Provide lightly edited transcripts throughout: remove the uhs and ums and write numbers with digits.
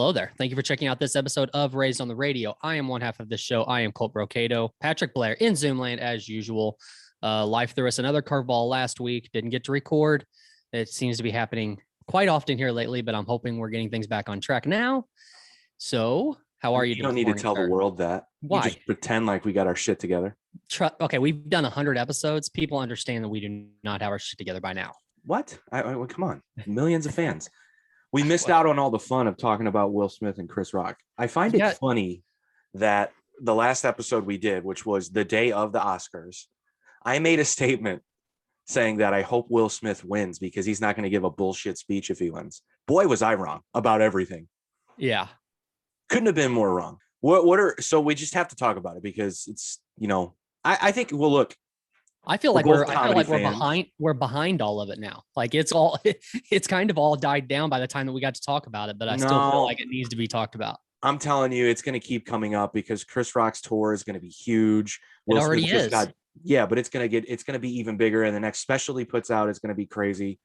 Hello there. Thank you for checking out this episode of Raised on the Radio. I am one half of this show. I am Colt Brocado. Patrick Blair in Zoomland as usual. Life threw us another curveball last week. Didn't get to record. It seems to be happening quite often here lately, but I'm hoping we're getting things back on track now. So, how are you? You don't need to tell the world that. Why? You just pretend like we got our shit together. Okay, we've done 100 episodes. People understand that we do not have our shit together by now. What? Come on. Millions of fans. We missed out on all the fun of talking about Will Smith and Chris Rock. I find it funny that the last episode we did, which was the day of the Oscars, I made a statement saying that I hope Will Smith wins because he's not going to give a bullshit speech if he wins. Boy, was I wrong about everything. Yeah. Couldn't have been more wrong. So we just have to talk about it because it's, I think, well, look, I feel like we're behind all of it now. Like it's kind of all died down by the time that we got to talk about it, but I still feel like it needs to be talked about. I'm telling you, it's going to keep coming up because Chris Rock's tour is going to be huge. It already is. But it's going to be even bigger. And the next special he puts out is going to be crazy.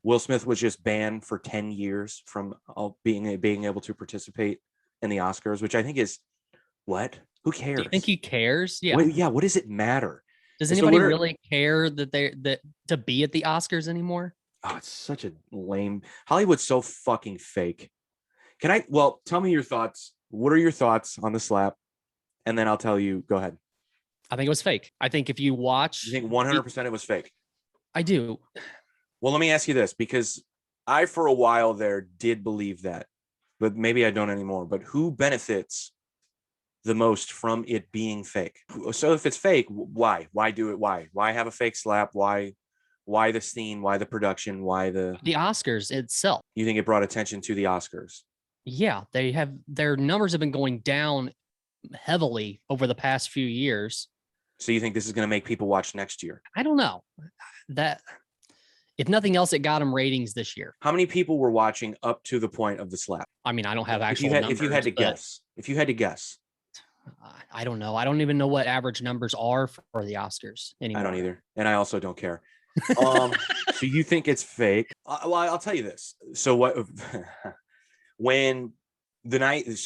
Will Smith was just banned for 10 years from being able to participate in the Oscars, which I think is what? Who cares? Do you think he cares? Yeah. What does it matter? Does anybody really care that to be at the Oscars anymore? Oh, it's such a lame. Hollywood's so fucking fake. Tell me your thoughts. What are your thoughts on the slap? And then I'll tell you, go ahead. I think it was fake. I think if you watch. You think 100% it was fake? I do. Well, let me ask you this, because I, for a while there, did believe that, but maybe I don't anymore. But who benefits the most from it being fake? So if it's fake, why do it? Why have a fake slap? Why the scene? Why the production? Why the Oscars itself? You think it brought attention to the Oscars? Yeah, their numbers have been going down heavily over the past few years. So you think this is going to make people watch next year? I don't know. That if nothing else, it got them ratings this year. How many people were watching up to the point of the slap? I mean, I don't have actual numbers. If you had to guess. I don't know. I don't even know what average numbers are for the Oscars anymore. I don't either. And I also don't care. So you think it's fake? Well, I'll tell you this. So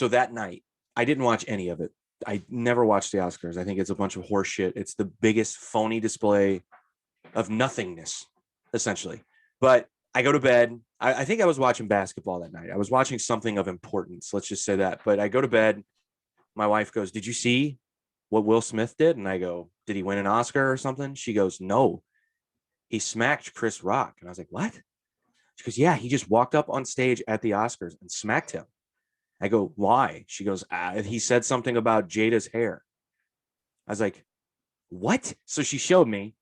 that night, I didn't watch any of it. I never watched the Oscars. I think it's a bunch of horse shit. It's the biggest phony display of nothingness, essentially. But I go to bed. I think I was watching basketball that night. I was watching something of importance. Let's just say that. But I go to bed. My wife goes, "Did you see what Will Smith did?" And I go, "Did he win an Oscar or something?" She goes, "No, he smacked Chris Rock." And I was like, "What?" She goes, "Yeah, he just walked up on stage at the Oscars and smacked him." I go, "Why?" She goes, "He said something about Jada's hair." I was like, "What?" So she showed me.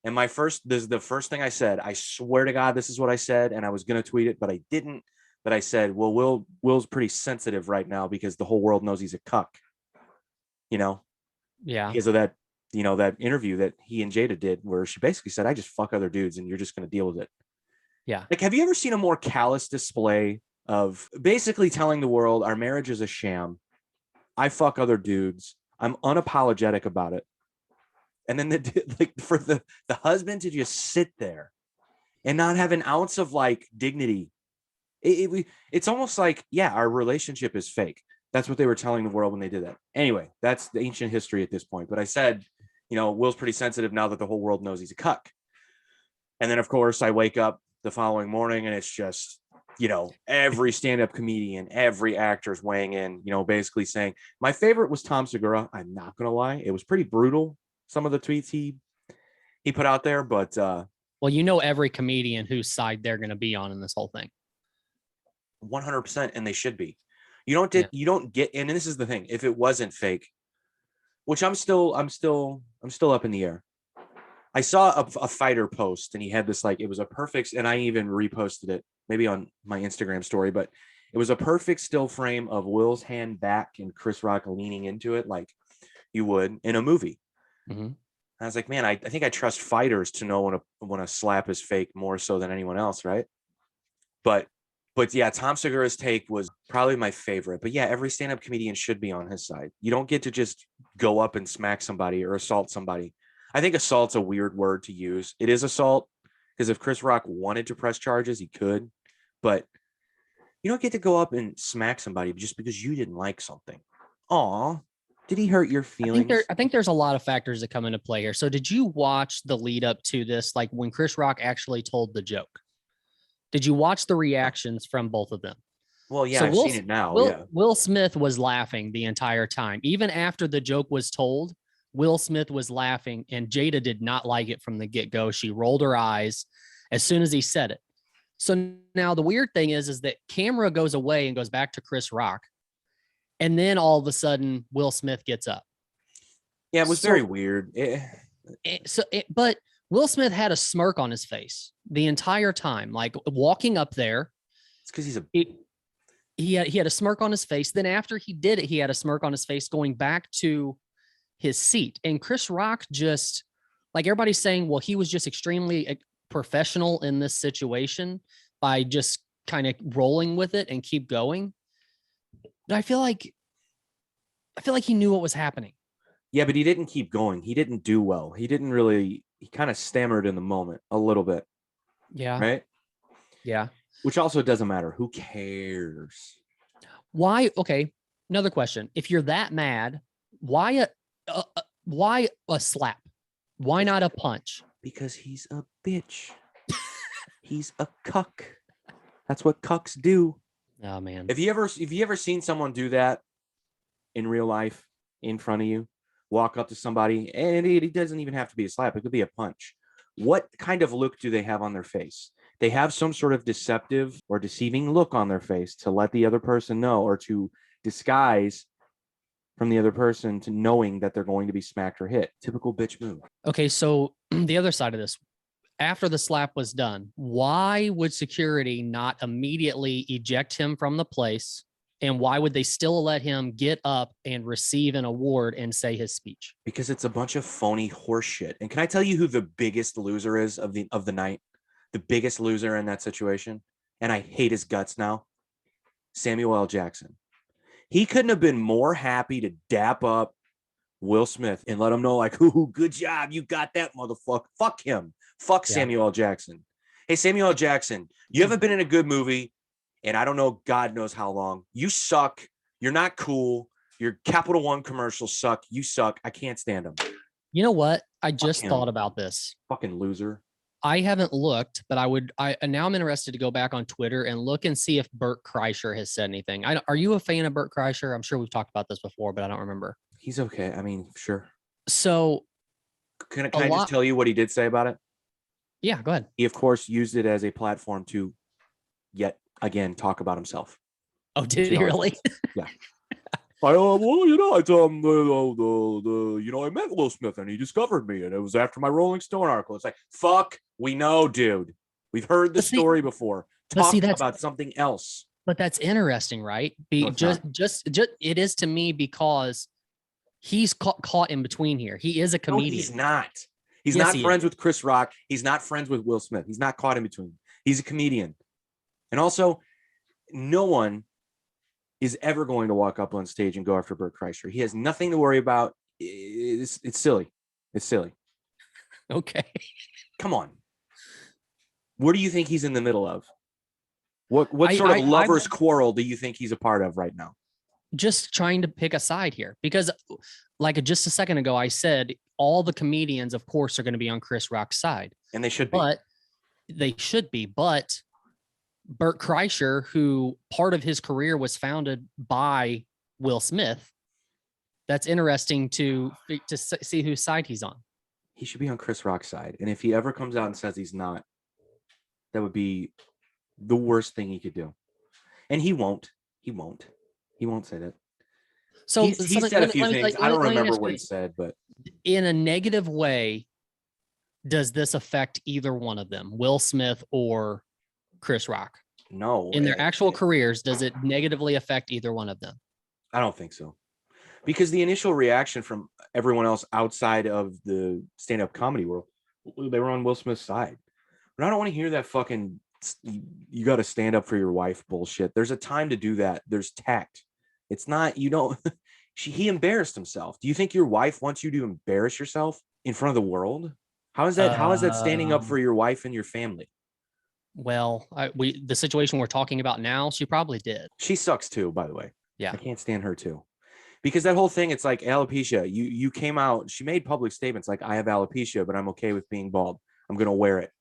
And this is the first thing I said. I swear to God, this is what I said. And I was going to tweet it, but I didn't. But I said, well, Will's pretty sensitive right now because the whole world knows he's a cuck. Yeah. Because of that, that interview that he and Jada did where she basically said, "I just fuck other dudes and you're just going to deal with it." Yeah. Like, have you ever seen a more callous display of basically telling the world our marriage is a sham? I fuck other dudes. I'm unapologetic about it. And then for the husband to just sit there and not have an ounce of dignity. It's almost like, yeah, our relationship is fake. That's what they were telling the world when they did that. Anyway, that's the ancient history at this point. But I said, Will's pretty sensitive now that the whole world knows he's a cuck. And then, of course, I wake up the following morning and it's just, every stand-up comedian, every actor's weighing in, basically saying, my favorite was Tom Segura. I'm not going to lie. It was pretty brutal. Some of the tweets he put out there, but every comedian whose side they're going to be on in this whole thing. 100%, and they should be. You don't get, and this is the thing. If it wasn't fake, which I'm still up in the air. I saw a fighter post, and he had this it was a perfect, and I even reposted it maybe on my Instagram story, but it was a perfect still frame of Will's hand back and Chris Rock leaning into it like you would in a movie. Mm-hmm. I was like, man, I think I trust fighters to know when a slap is fake more so than anyone else, right? But yeah, Tom Segura's take was probably my favorite. But yeah, every stand-up comedian should be on his side. You don't get to just go up and smack somebody or assault somebody. I think assault's a weird word to use. It is assault because if Chris Rock wanted to press charges, he could. But You don't get to go up and smack somebody just because you didn't like something. Aw, did he hurt your feelings? I think there's a lot of factors that come into play here. So did you watch the lead up to this? Like when Chris Rock actually told the joke? Did you watch the reactions from both of them? Well, yeah, So I've seen it now. Yeah. Will Smith was laughing the entire time. Even after the joke was told, Will Smith was laughing, and Jada did not like it from the get-go. She rolled her eyes as soon as he said it. So now the weird thing is that camera goes away and goes back to Chris Rock. And then all of a sudden, Will Smith gets up. Yeah, it was very weird. But Will Smith had a smirk on his face the entire time, like walking up there. It's because he had a smirk on his face. Then after he did it, he had a smirk on his face going back to his seat. And Chris Rock just, like everybody's saying, well, he was just extremely professional in this situation by just kind of rolling with it and keep going. But I feel like he knew what was happening. Yeah, but he didn't keep going. He didn't do well. He kind of stammered in the moment a little bit. Yeah. Right? Yeah. Which also doesn't matter. Who cares? Why? Okay. Another question. If you're that mad, why a slap? Why not a punch? Because he's a bitch. He's a cuck. That's what cucks do. Oh man. Have you ever seen someone do that in real life in front of you? Walk up to somebody, and it doesn't even have to be a slap. It could be a punch. What kind of look do they have on their face? They have some sort of deceptive or deceiving look on their face to let the other person know, or to disguise from the other person to knowing that they're going to be smacked or hit. Typical bitch move. Okay, so the other side of this, after the slap was done, why would security not immediately eject him from the place? And why would they still let him get up and receive an award and say his speech? Because it's a bunch of phony horse shit. And can I tell you who the biggest loser is of the night? The biggest loser in that situation? And I hate his guts now. Samuel L. Jackson. He couldn't have been more happy to dap up Will Smith and let him know, like, ooh, good job. You got that, motherfucker. Fuck him. Fuck yeah. Samuel L. Jackson. Hey, Samuel L. Jackson, you haven't been in a good movie, and I don't know, God knows how long. You suck. You're not cool. Your Capital One commercials suck. You suck. I can't stand them. You know what? I just thought about this. Fucking loser. I haven't looked, but now I'm interested to go back on Twitter and look and see if Bert Kreischer has said anything. Are you a fan of Bert Kreischer? I'm sure we've talked about this before, but I don't remember. He's okay. I mean, sure. So can I just tell you what he did say about it? Yeah, go ahead. He, of course, used it as a platform to yet again talk about himself. Oh, did he really? Yeah. I met Will Smith and he discovered me, and it was after my Rolling Stone article. It's like, fuck, we know, dude. We've heard the story before. Talk about something else. But that's interesting, right? It is to me, because he's caught in between here. He is a comedian. No, he's not. He's not friends with Chris Rock. He's not friends with Will Smith. He's not caught in between. He's a comedian. And also, no one is ever going to walk up on stage and go after Bert Kreischer. He has nothing to worry about. It's silly. It's silly. Okay. Come on. What do you think he's in the middle of? What sort of lovers quarrel do you think he's a part of right now? Just trying to pick a side here, because like just a second ago, I said all the comedians, of course, are going to be on Chris Rock's side. And they should be. But Bert Kreischer, who part of his career was founded by Will Smith, that's interesting to see whose side he's on. He should be on Chris Rock's side. And if he ever comes out and says he's not, that would be the worst thing he could do. And he won't. He won't say that. So he said a few things. I don't remember what he said, but in a negative way, does this affect either one of them, Will Smith or Chris Rock? No. In their actual careers, does it negatively affect either one of them? I don't think so. Because the initial reaction from everyone else outside of the stand-up comedy world, they were on Will Smith's side. But I don't want to hear that fucking you got to stand up for your wife bullshit. There's a time to do that. There's tact. It's not, he embarrassed himself. Do you think your wife wants you to embarrass yourself in front of the world? How is that standing up for your wife and your family? Well, the situation we're talking about now, she probably did. She sucks too, by the way. Yeah. I can't stand her too. Because that whole thing, it's like alopecia. You came out, she made public statements like, I have alopecia, but I'm okay with being bald. I'm gonna wear it.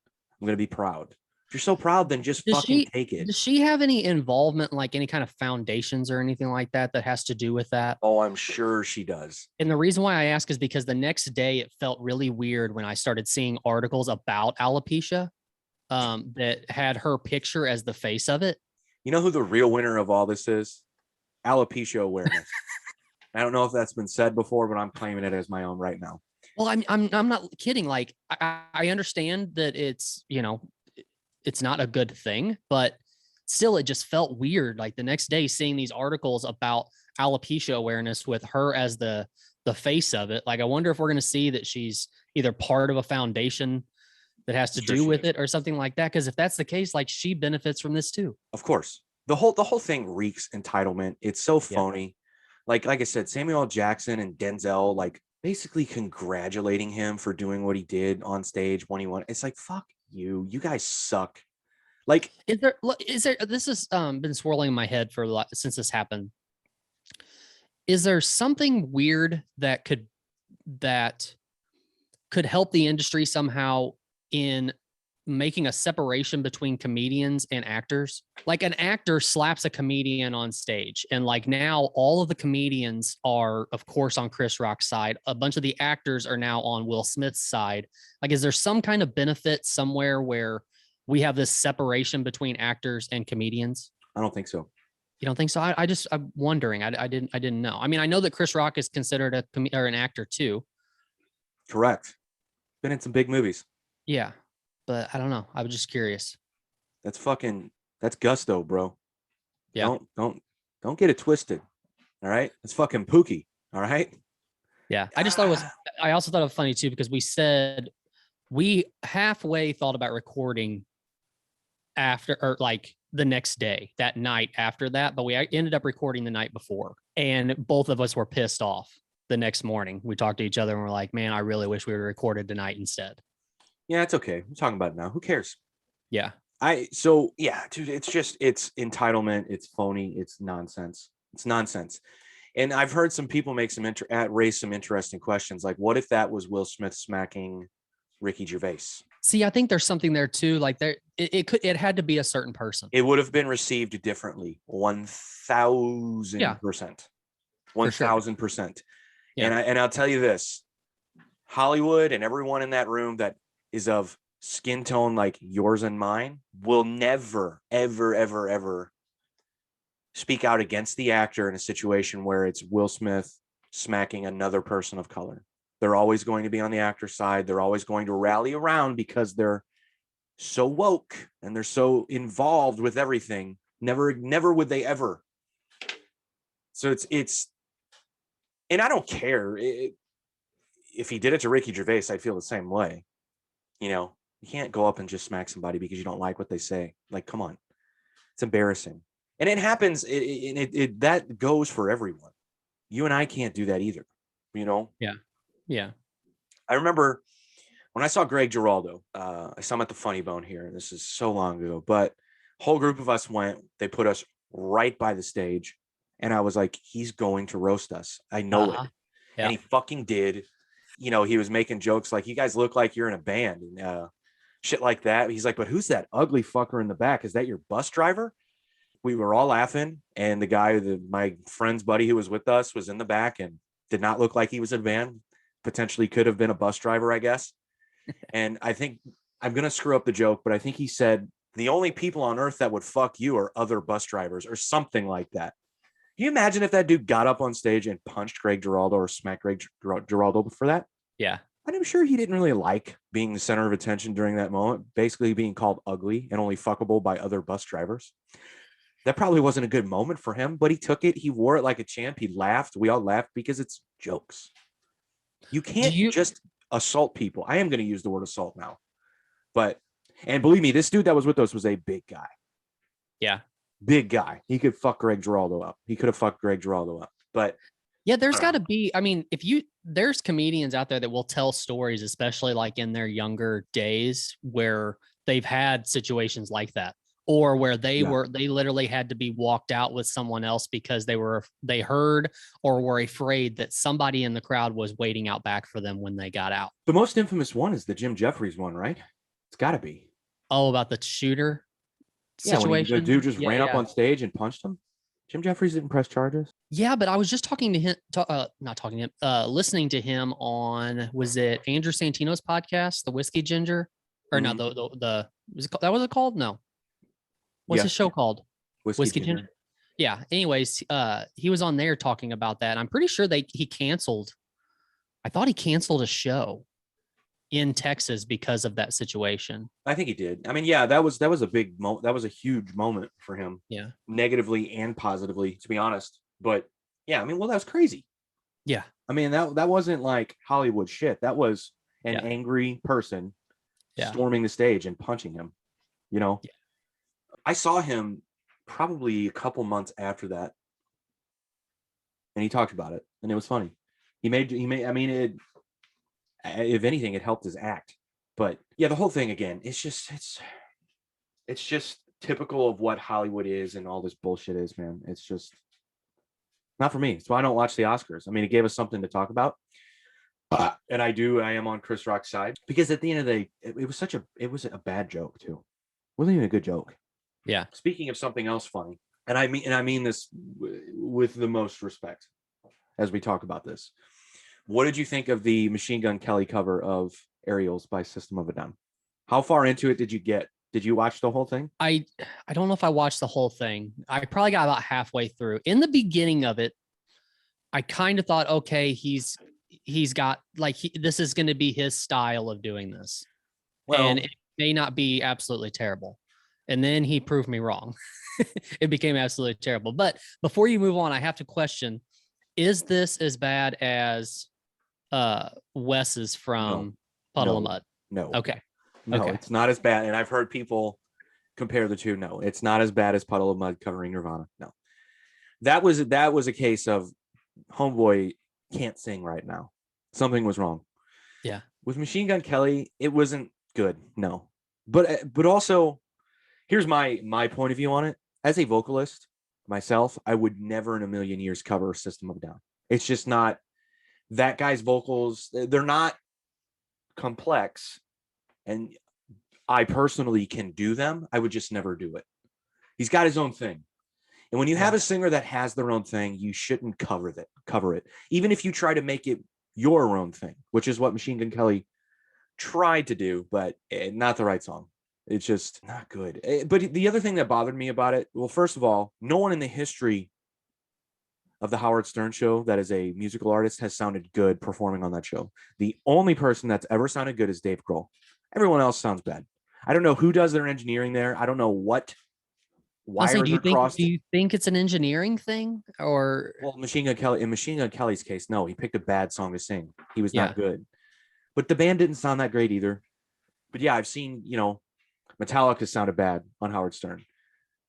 I'm gonna be proud. If you're so proud, then just fucking take it. Does she have any involvement, like any kind of foundations or anything like that that has to do with that? Oh, I'm sure she does. And the reason why I ask is because the next day it felt really weird when I started seeing articles about alopecia that had her picture as the face of it. You know who the real winner of all this is? Alopecia awareness. I don't know if that's been said before, but I'm claiming it as my own right now. Well, I'm not kidding. Like I understand that it's, it's not a good thing, but still it just felt weird. Like the next day seeing these articles about alopecia awareness with her as the face of it. Like I wonder if we're going to see that she's either part of a foundation that has to do with it or something like that. Because if that's the case, like she benefits from this too. Of course. The whole thing reeks entitlement. It's so phony. Yeah. Like I said, Samuel L. Jackson and Denzel, like basically congratulating him for doing what he did on stage when he won. It's like, fuck you. You guys suck. Like, is there, this has been swirling in my head for a lot since this happened. Is there something weird that could help the industry somehow in making a separation between comedians and actors? Like an actor slaps a comedian on stage, and like now all of the comedians are, of course, on Chris Rock's side. A bunch of the actors are now on Will Smith's side. Like, is there some kind of benefit somewhere where we have this separation between actors and comedians? I don't think so. You don't think so? I'm wondering. I didn't know. I mean, I know that Chris Rock is considered an actor too. Correct. Been in some big movies. Yeah, but I don't know. I was just curious. That's gusto, bro. Yeah. Don't get it twisted. All right. It's fucking Pookie. All right. Yeah. I also thought it was funny too, because we halfway thought about recording after, or like the next day, that night after that, but we ended up recording the night before, and both of us were pissed off the next morning. We talked to each other and we're like, man, I really wish we would have recorded tonight instead. Yeah, it's okay. We're talking about it now. Who cares? Yeah. Yeah, dude, it's entitlement. It's phony. It's nonsense. And I've heard some people make raise some interesting questions. Like, what if that was Will Smith smacking Ricky Gervais? See, I think there's something there too. Like it had to be a certain person. It would have been received differently. 1,000%. 1,000%. Yeah. And I'll tell you this, Hollywood and everyone in that room that is of skin tone like yours and mine will never, ever, ever, ever speak out against the actor in a situation where it's Will Smith smacking another person of color. They're always going to be on the actor's side. They're always going to rally around because they're so woke and they're so involved with everything. Never would they ever. So it's, and I don't care if he did it to Ricky Gervais, I'd feel the same way. You can't go up and just smack somebody because you don't like what they say. Like, come on, it's embarrassing. And it happens. That goes for everyone. You and I can't do that either. Yeah. Yeah. I remember when I saw Greg Giraldo, I saw him at the Funny Bone here. And this is so long ago, but a whole group of us went. They put us right by the stage. And I was like, he's going to roast us. I know it. Yeah. And he fucking did. He was making jokes like, you guys look like you're in a band and shit like that. He's like, but who's that ugly fucker in the back? Is that your bus driver? We were all laughing. And the guy, my friend's buddy who was with us, was in the back and did not look like he was in a band. Potentially could have been a bus driver, I guess. And I think I'm going to screw up the joke, but I think he said, the only people on earth that would fuck you are other bus drivers or something like that. Can you imagine if that dude got up on stage and punched Greg Giraldo or smacked Greg Giraldo for that? Yeah. And I'm sure he didn't really like being the center of attention during that moment, basically being called ugly and only fuckable by other bus drivers. That probably wasn't a good moment for him, but he took it. He wore it like a champ. He laughed. We all laughed because it's jokes. You can't just assault people. I am going to use the word assault now. And believe me, this dude that was with us was a big guy. Yeah. Big guy. He could fuck Greg Giraldo up. He could have fucked Greg Giraldo up. But yeah, there's got to be, I mean, there's comedians out there that will tell stories, especially like in their younger days, where they've had situations like that, or where they Yeah. they literally had to be walked out with someone else because they heard or were afraid that somebody in the crowd was waiting out back for them when they got out. The most infamous one is the Jim Jeffries one, right? It's got to be. Oh, about the shooter Yeah, when the situation. dude just ran up Yeah. on stage and punched him. Jim Jeffries didn't press charges. Yeah, but I was just talking to him, not talking to him, listening to him on, was it Andrew Santino's podcast, The Whiskey Ginger? Or not, was it called? No. What's his Yes. show called? Whiskey Ginger. Yeah. Anyways, he was on there talking about that. I'm pretty sure he canceled. I thought he canceled a show in Texas because of that situation. I think he did. I mean, yeah, that was a big moment. That was a huge moment for him. Yeah. Negatively and positively, to be honest. But yeah, I mean, well, that was crazy. Yeah. I mean, that wasn't like Hollywood shit. That was an Yeah. angry person Yeah. storming the stage and punching him. You know, Yeah. I saw him probably a couple months after that, and he talked about it, and it was funny. He made. I mean, if anything, it helped his act. But yeah, the whole thing again, it's just typical of what Hollywood is and all this bullshit is, man. It's just not for me. That's why I don't watch the Oscars. I mean, it gave us something to talk about. And I am on Chris Rock's side, because at the end of the day, it was a bad joke too. It wasn't even a good joke. Yeah. Speaking of something else funny, and I mean this with the most respect as we talk about this. What did you think of the Machine Gun Kelly cover of Aerials by System of a Down? How far into it did you get? Did you watch the whole thing? I don't know if I watched the whole thing. I probably got about halfway through. In the beginning of it, I kind of thought, okay, he's got like this is going to be his style of doing this, and it may not be absolutely terrible. And then he proved me wrong. It became absolutely terrible. But before you move on, I have to question: is this as bad as Wes's from Puddle of Mud? No. Okay. No, Okay. It's not as bad. And I've heard people compare the two. No, it's not as bad as Puddle of Mud covering Nirvana. No. That was a case of homeboy can't sing right now. Something was wrong. Yeah. With Machine Gun Kelly, it wasn't good. No. But also, here's my point of view on it. As a vocalist myself, I would never in a million years cover System of a Down. It's just not that guy's vocals. They're not complex, and I personally can do them. I would just never do it. He's got his own thing. And when you have a singer that has their own thing, you shouldn't cover it. Even if you try to make it your own thing, which is what Machine Gun Kelly tried to do, but not the right song. It's just not good. But the other thing that bothered me about it, well, first of all, no one in the history of the Howard Stern show that is a musical artist has sounded good performing on that show. The only person that's ever sounded good is Dave Grohl. Everyone else sounds bad. I don't know who does their engineering there. I don't know what wires do are crossed. Do you think it's an engineering thing, or? Well, Machine Gun Kelly's case, no, he picked a bad song to sing. He was not good. But the band didn't sound that great either. But yeah, I've seen, Metallica sounded bad on Howard Stern.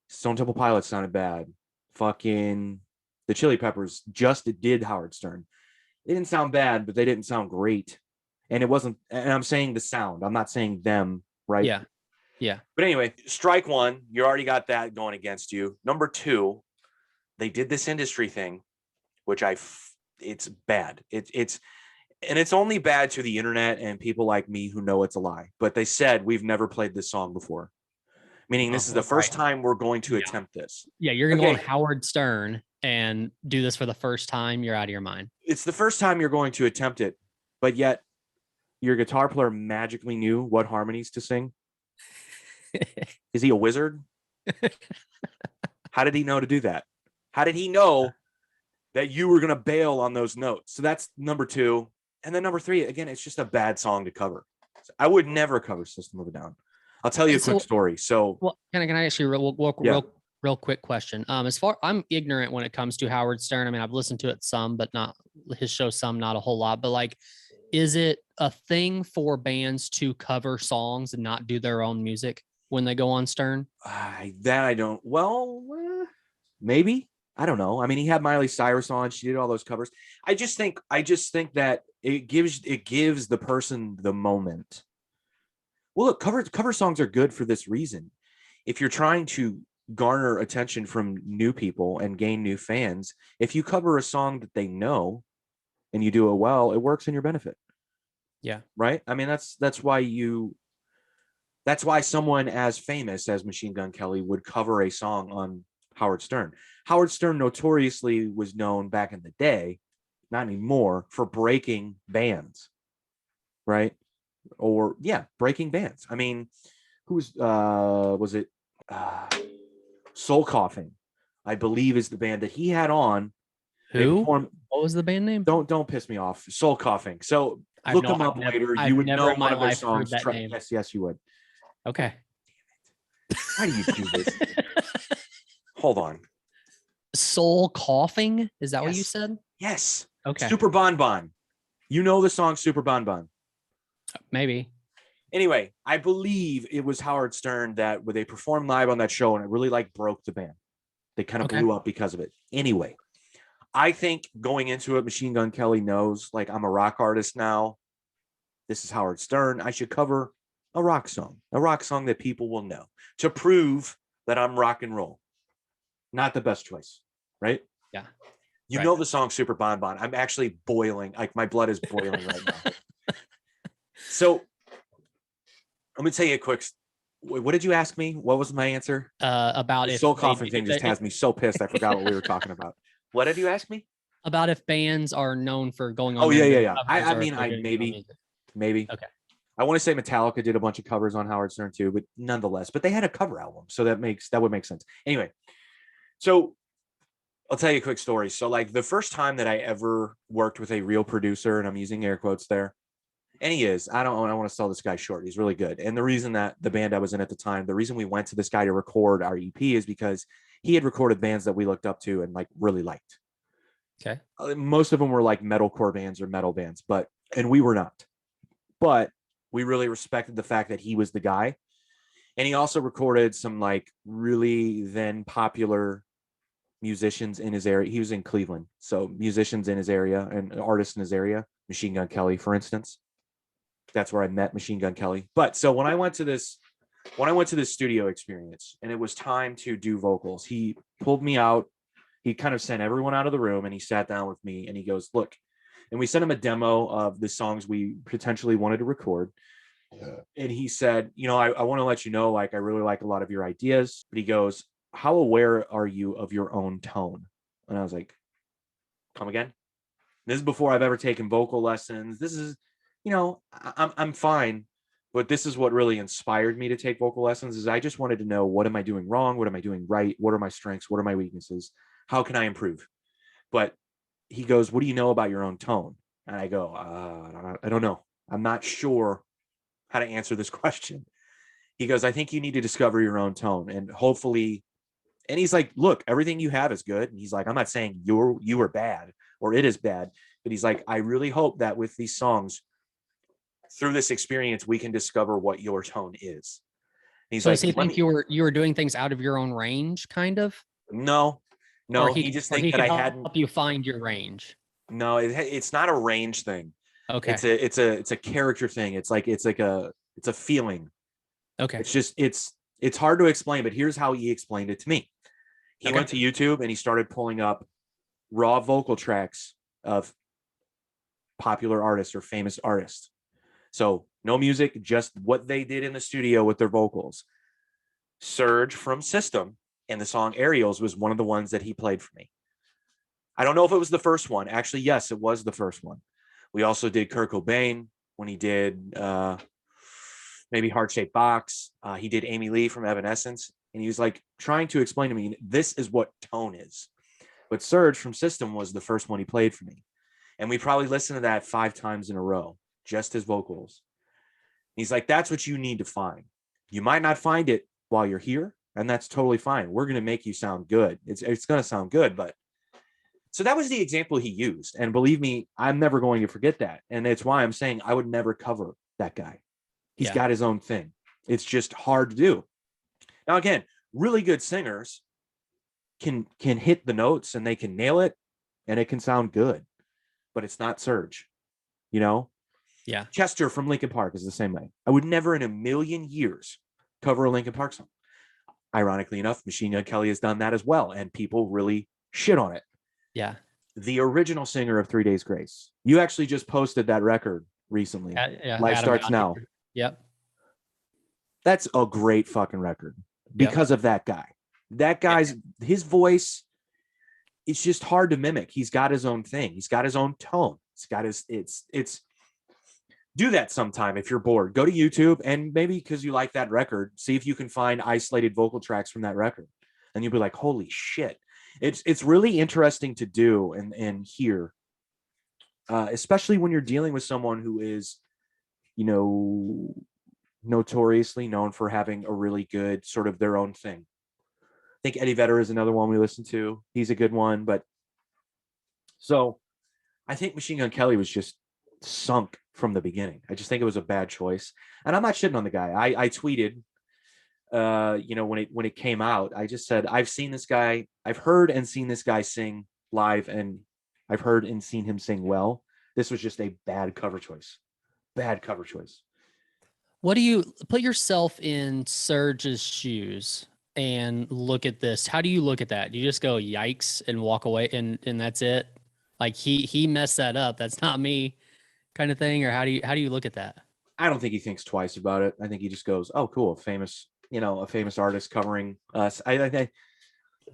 Stone Temple Pilots sounded bad. Fucking the Chili Peppers just did Howard Stern. They didn't sound bad, but they didn't sound great. And it wasn't, and I'm saying the sound. I'm not saying them, right? Yeah. Yeah. But anyway, strike one, you already got that going against you. Number two, they did this industry thing, which it's bad. It's only bad to the internet and people like me who know it's a lie. But they said we've never played this song before, meaning this is the first time we're going to attempt this. Yeah, you're gonna go on Howard Stern and do this for the first time. You're out of your mind. It's the first time you're going to attempt it, but yet your guitar player magically knew what harmonies to sing. Is he a wizard? How did he know to do that? How did he know that you were going to bail on those notes? So that's number two. And then number three, again, it's just a bad song to cover. I would never cover System of a Down. I'll tell you a quick story. So, well, can I ask you real quick question? As far I'm ignorant when it comes to Howard Stern. I mean, I've listened to it some, but not his show some, not a whole lot. But like, is it a thing for bands to cover songs and not do their own music when they go on Stern? I don't. Well, maybe. I don't know. I mean, he had Miley Cyrus on. She did all those covers. I just think that it gives the person the moment Well, look, cover songs are good for this reason. If you're trying to garner attention from new people and gain new fans, if you cover a song that they know and you do it well, it works in your benefit. Yeah. Right? I mean, that's why someone as famous as Machine Gun Kelly would cover a song on Howard Stern. Howard Stern notoriously was known back in the day, not anymore, for breaking bands, right? Or yeah, breaking bands. I mean, who's was it? Soul Coughing, I believe, is the band that he had on. They Who? performed. What was the band name? Don't piss me off. Soul Coughing. So look them up later. You would know in my one of their life heard songs. that name. Yes, you would. Okay. Why do you do this? Hold on. Soul Coughing? Is that what you Yes. said? Yes. Okay. Super Bon Bon. You know the song Super Bon Bon. Maybe. Anyway, I believe it was Howard Stern that when they performed live on that show and it really like broke the band. They kind of Okay. blew up because of it. Anyway, I think going into it, Machine Gun Kelly knows like I'm a rock artist now. This is Howard Stern. I should cover a rock song that people will know to prove that I'm rock and roll. Not the best choice, right? Yeah. You Right. know the song Super Bon Bon. I'm actually boiling. Like my blood is boiling right now. So let me tell you a quick. What did you ask me? What was my answer? About The if Soul they- Coughing thing just if- has me so pissed. I forgot what we were talking about. What did you ask me? about if bands are known for going on. Oh, there yeah. and doing I covers or mean, if they're I doing maybe. music. Okay. I want to say Metallica did a bunch of covers on Howard Stern too, but nonetheless, but they had a cover album, so that would make sense. Anyway, so I'll tell you a quick story. So like the first time that I ever worked with a real producer, and I'm using air quotes there, and he is, I want to sell this guy short. He's really good. And the reason that the band I was in at the time, the reason we went to this guy to record our EP is because he had recorded bands that we looked up to and like really liked. Okay. Most of them were like metalcore bands or metal bands, and we were not. But we really respected the fact that he was the guy. And he also recorded some like really then popular musicians in his area. He was in Cleveland. So musicians in his area and artists in his area, Machine Gun Kelly, for instance. That's where I met Machine Gun Kelly. But so when I went to this studio experience and it was time to do vocals, he pulled me out. He kind of sent everyone out of the room and he sat down with me and he goes, look, and we sent him a demo of the songs we potentially wanted to record. And he said, I want to let you know, like, I really like a lot of your ideas. But he goes, how aware are you of your own tone? And I was like, come again? This is before I've ever taken vocal lessons. This is, I'm fine. But this is what really inspired me to take vocal lessons is I just wanted to know, what am I doing wrong? What am I doing right? What are my strengths? What are my weaknesses? How can I improve? But he goes, what do you know about your own tone? And I go, I don't know. I'm not sure how to answer this question. He goes, I think you need to discover your own tone and hopefully, and he's like, look, everything you have is good. And he's like, I'm not saying you are bad or it is bad, but he's like, I really hope that with these songs, through this experience, we can discover what your tone is. And he's So like, does he think you were doing things out of your own range, kind of? No, Or he just or think that I could hadn't. help you find your range. No, it's not a range thing. Okay. It's a character thing. It's a feeling. Okay. It's just it's hard to explain, but here's how he explained it to me. He went to YouTube and he started pulling up raw vocal tracks of popular artists or famous artists. So no music, just what they did in the studio with their vocals. Surge from System and the song Aerials was one of the ones that he played for me. I don't know if it was the first one. Actually, yes, it was the first one. We also did Kurt Cobain when he did maybe Heart Shaped Box. He did Amy Lee from Evanescence. And he was like trying to explain to me, this is what tone is. But Surge from System was the first one he played for me. And we probably listened to that 5 times in a row, just his vocals. He's like, that's what you need to find. You might not find it while you're here, and that's totally fine. We're going to make you sound good. It's going to sound good, but so that was the example he used. And believe me, I'm never going to forget that. And it's why I'm saying I would never cover that guy. He's got his own thing. It's just hard to do. Now, again, really good singers can hit the notes and they can nail it and it can sound good, but it's not Surge, Yeah. Chester from Linkin Park is the same way. I would never in a million years cover a Linkin Park song. Ironically enough, Machine Gun Kelly has done that as well, and people really shit on it. Yeah. The original singer of 3 Days Grace. You actually just posted that record recently. Yeah. Life Adam Starts Gotti. Now. Yep. That's a great fucking record because of that guy. That guy's his voice. It's just hard to mimic. He's got his own thing. He's got his own tone. He's got his. It's. Do that sometime if you're bored. Go to YouTube and maybe because you like that record, see if you can find isolated vocal tracks from that record, and you'll be like, "Holy shit!" It's really interesting to do and hear, especially when you're dealing with someone who is, notoriously known for having a really good sort of their own thing. I think Eddie Vedder is another one we listen to. He's a good one, but so I think Machine Gun Kelly was just sunk from the beginning. I just think it was a bad choice, and I'm not shitting on the guy. I tweeted, when it came out, I just said I've seen this guy, I've heard and seen this guy sing live, and I've heard and seen him sing well. This was just a bad cover choice. Bad cover choice. What do you put yourself in Serge's shoes and look at this? How do you look at that? Do you just go yikes and walk away and that's it? Like he messed that up. That's not me, kind of thing. Or how do you look at that? I don't think he thinks twice about it. I think he just goes, "Oh, cool, a famous artist covering us." I Do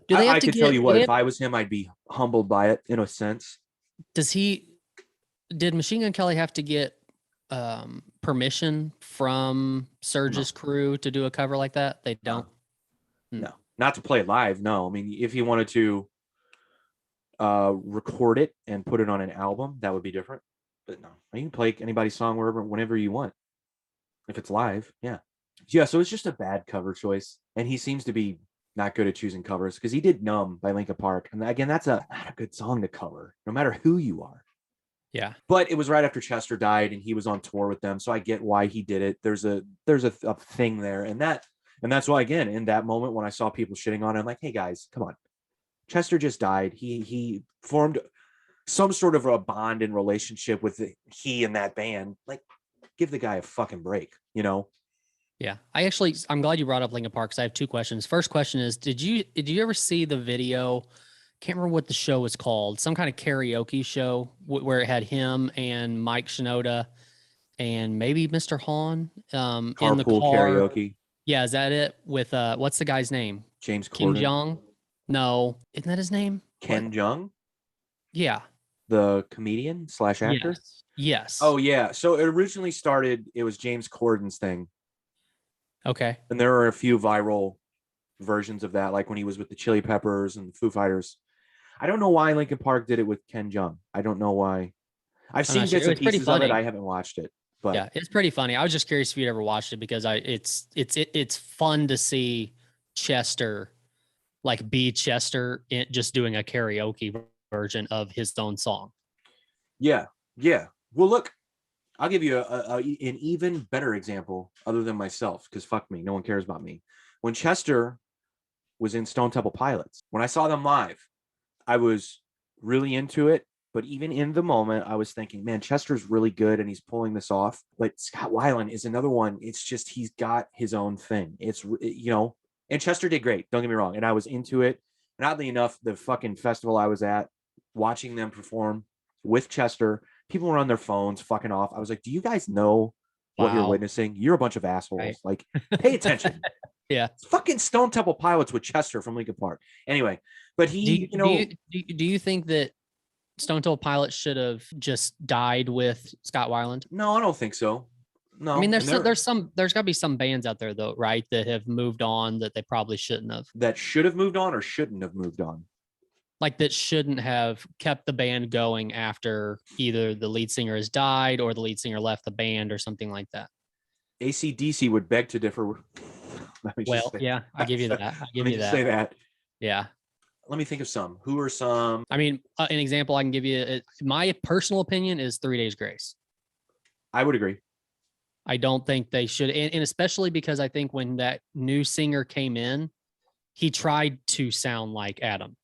they have I to could tell get? you what, if I was him, I'd be humbled by it in a sense. Did Machine Gun Kelly have to get permission from Serge's crew to do a cover like that? They don't. No, not to play it live. No, I mean, if he wanted to record it and put it on an album, that would be different. But no, you can play anybody's song whenever you want. If it's live, yeah. So it's just a bad cover choice, and he seems to be not good at choosing covers because he did "Numb" by Linkin Park, and again, that's not a good song to cover, no matter who you are. Yeah. But it was right after Chester died, and he was on tour with them, so I get why he did it. There's a thing there, and that's why, again, in that moment when I saw people shitting on it, I'm like, hey guys, come on. Chester just died. He formed some sort of a bond and relationship with he and that band. Like, give the guy a fucking break, Yeah. I'm glad you brought up Linkin Park because I have two questions. First question is, did you ever see the video? Can't remember what the show was called. Some kind of karaoke show where it had him and Mike Shinoda and maybe Mr. Hahn in the car. Karaoke. Yeah, is that it? With what's the guy's name? James Kim Corden. Jong? No, isn't that his name? Ken Jeong? Yeah. The comedian / actor? Yes. Oh, yeah. So it originally started, it was James Corden's thing. Okay. And there are a few viral versions of that, like when he was with the Chili Peppers and the Foo Fighters. I don't know why Linkin Park did it with Ken Jeong. I don't know why. I've seen bits and pieces of it. I haven't watched it, but yeah, it's pretty funny. I was just curious if you'd ever watched it because it's fun to see Chester be Chester just doing a karaoke version of his own song. Yeah. Well, look, I'll give you an even better example other than myself, because fuck me, no one cares about me. When Chester was in Stone Temple Pilots, when I saw them live, I was really into it. But even in the moment, I was thinking, man, Chester's really good and he's pulling this off. But Scott Weiland is another one. It's just, he's got his own thing. It's, and Chester did great. Don't get me wrong. And I was into it. And oddly enough, the fucking festival I was at, watching them perform with Chester, people were on their phones fucking off. I was like, do you guys know what you're witnessing? You're a bunch of assholes. Right. Like, pay attention. Yeah. It's fucking Stone Temple Pilots with Chester from Linkin Park. Anyway, but he, do you think that Stone Temple Pilots should have just died with Scott Weiland? No, I don't think so. No, I mean, there's got to be some bands out there though, right, that have moved on that they probably shouldn't have. That should have moved on or shouldn't have moved on. Like that shouldn't have kept the band going after either the lead singer has died or the lead singer left the band or something like that. AC/DC would beg to differ. Well, yeah, I give you that. I give you that. Say that. Yeah. Let me think of some. Who are some? I mean, an example I can give you. My personal opinion is 3 Days Grace. I would agree. I don't think they should, and especially because I think when that new singer came in, he tried to sound like Adam.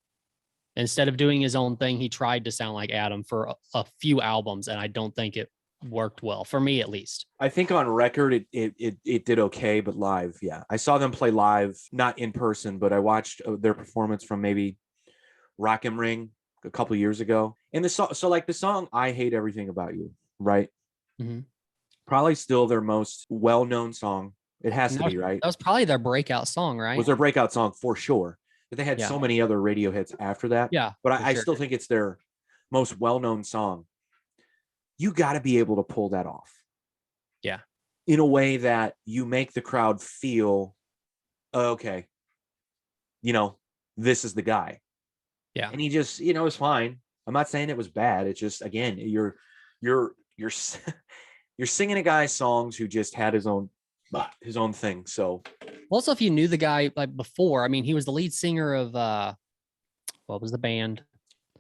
Instead of doing his own thing, he tried to sound like Adam for a few albums, and I don't think it worked well for me, at least. I think on record it did okay, but live, yeah. I saw them play live, not in person, but I watched their performance from maybe Rock am Ring a couple years ago. And the song, so like the song "I Hate Everything About You," right? Mm-hmm. Probably still their most well-known song. It has to be, right? That was probably their breakout song, Was right? their breakout song for sure. But they had Yeah. so many other radio hits after that. Yeah. But for I sure. still think it's their most well-known song. You got to be able to pull that off. Yeah. In a way that you make the crowd feel, okay, this is the guy. Yeah. And he just, it's fine. I'm not saying it was bad. It's just, again, you're you're singing a guy's songs who just had his own thing. So Also, if you knew the guy like before, I mean, he was the lead singer of what was the band?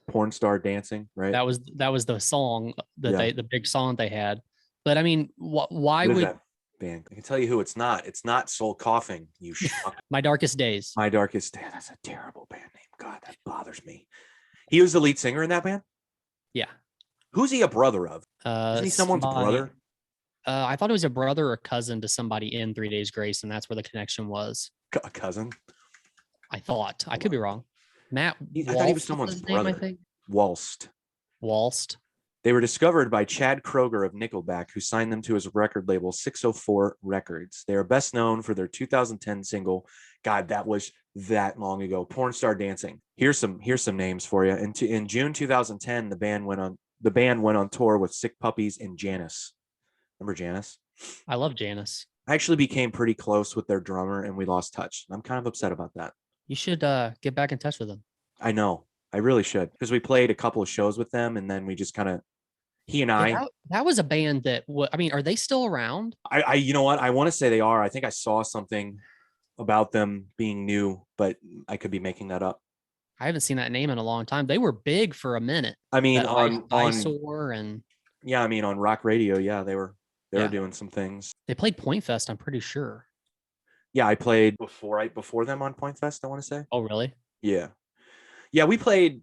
Porn Star Dancing, right? That was the song that Yeah. the big song they had. But I mean, why What is would that band? I can tell you who it's not. It's not Soul Coughing. You schmuck. My Darkest Days? My Darkest Day. That's a terrible band name. God, that bothers me. He was the lead singer in that band. Yeah. Who's he a brother of? Isn't he someone's somebody- brother? I thought it was a brother or cousin to somebody in 3 Days Grace, and that's where the connection was. A cousin? I thought. I could be wrong. Matt. I thought he was Walst someone's his name, I brother. think. Walst. Walst. They were discovered by Chad Kroger of Nickelback, who signed them to his record label 604 Records. They are best known for their 2010 single, God, that was that long ago, Porn Star Dancing. Here's some names for you. In June 2010, the band went on tour with Sick Puppies and Janice. Remember Janice? I love Janice. I actually became pretty close with their drummer, and we lost touch. I'm kind of upset about that. You should get back in touch with him. I know. I really should, because we played a couple of shows with them, and then we just kind of, he and I. That was a band that, I mean, are they still around? I you know what? I want to say they are. I think I saw something about them being new, but I could be making that up. I haven't seen that name in a long time. They were big for a minute. I mean, That on Eyesore and yeah, I mean on rock radio, yeah, they were doing some things. they played Point Fest, I'm pretty sure. Yeah, I played before them on Point Fest, I want to say. Oh, really? Yeah. Yeah, we played.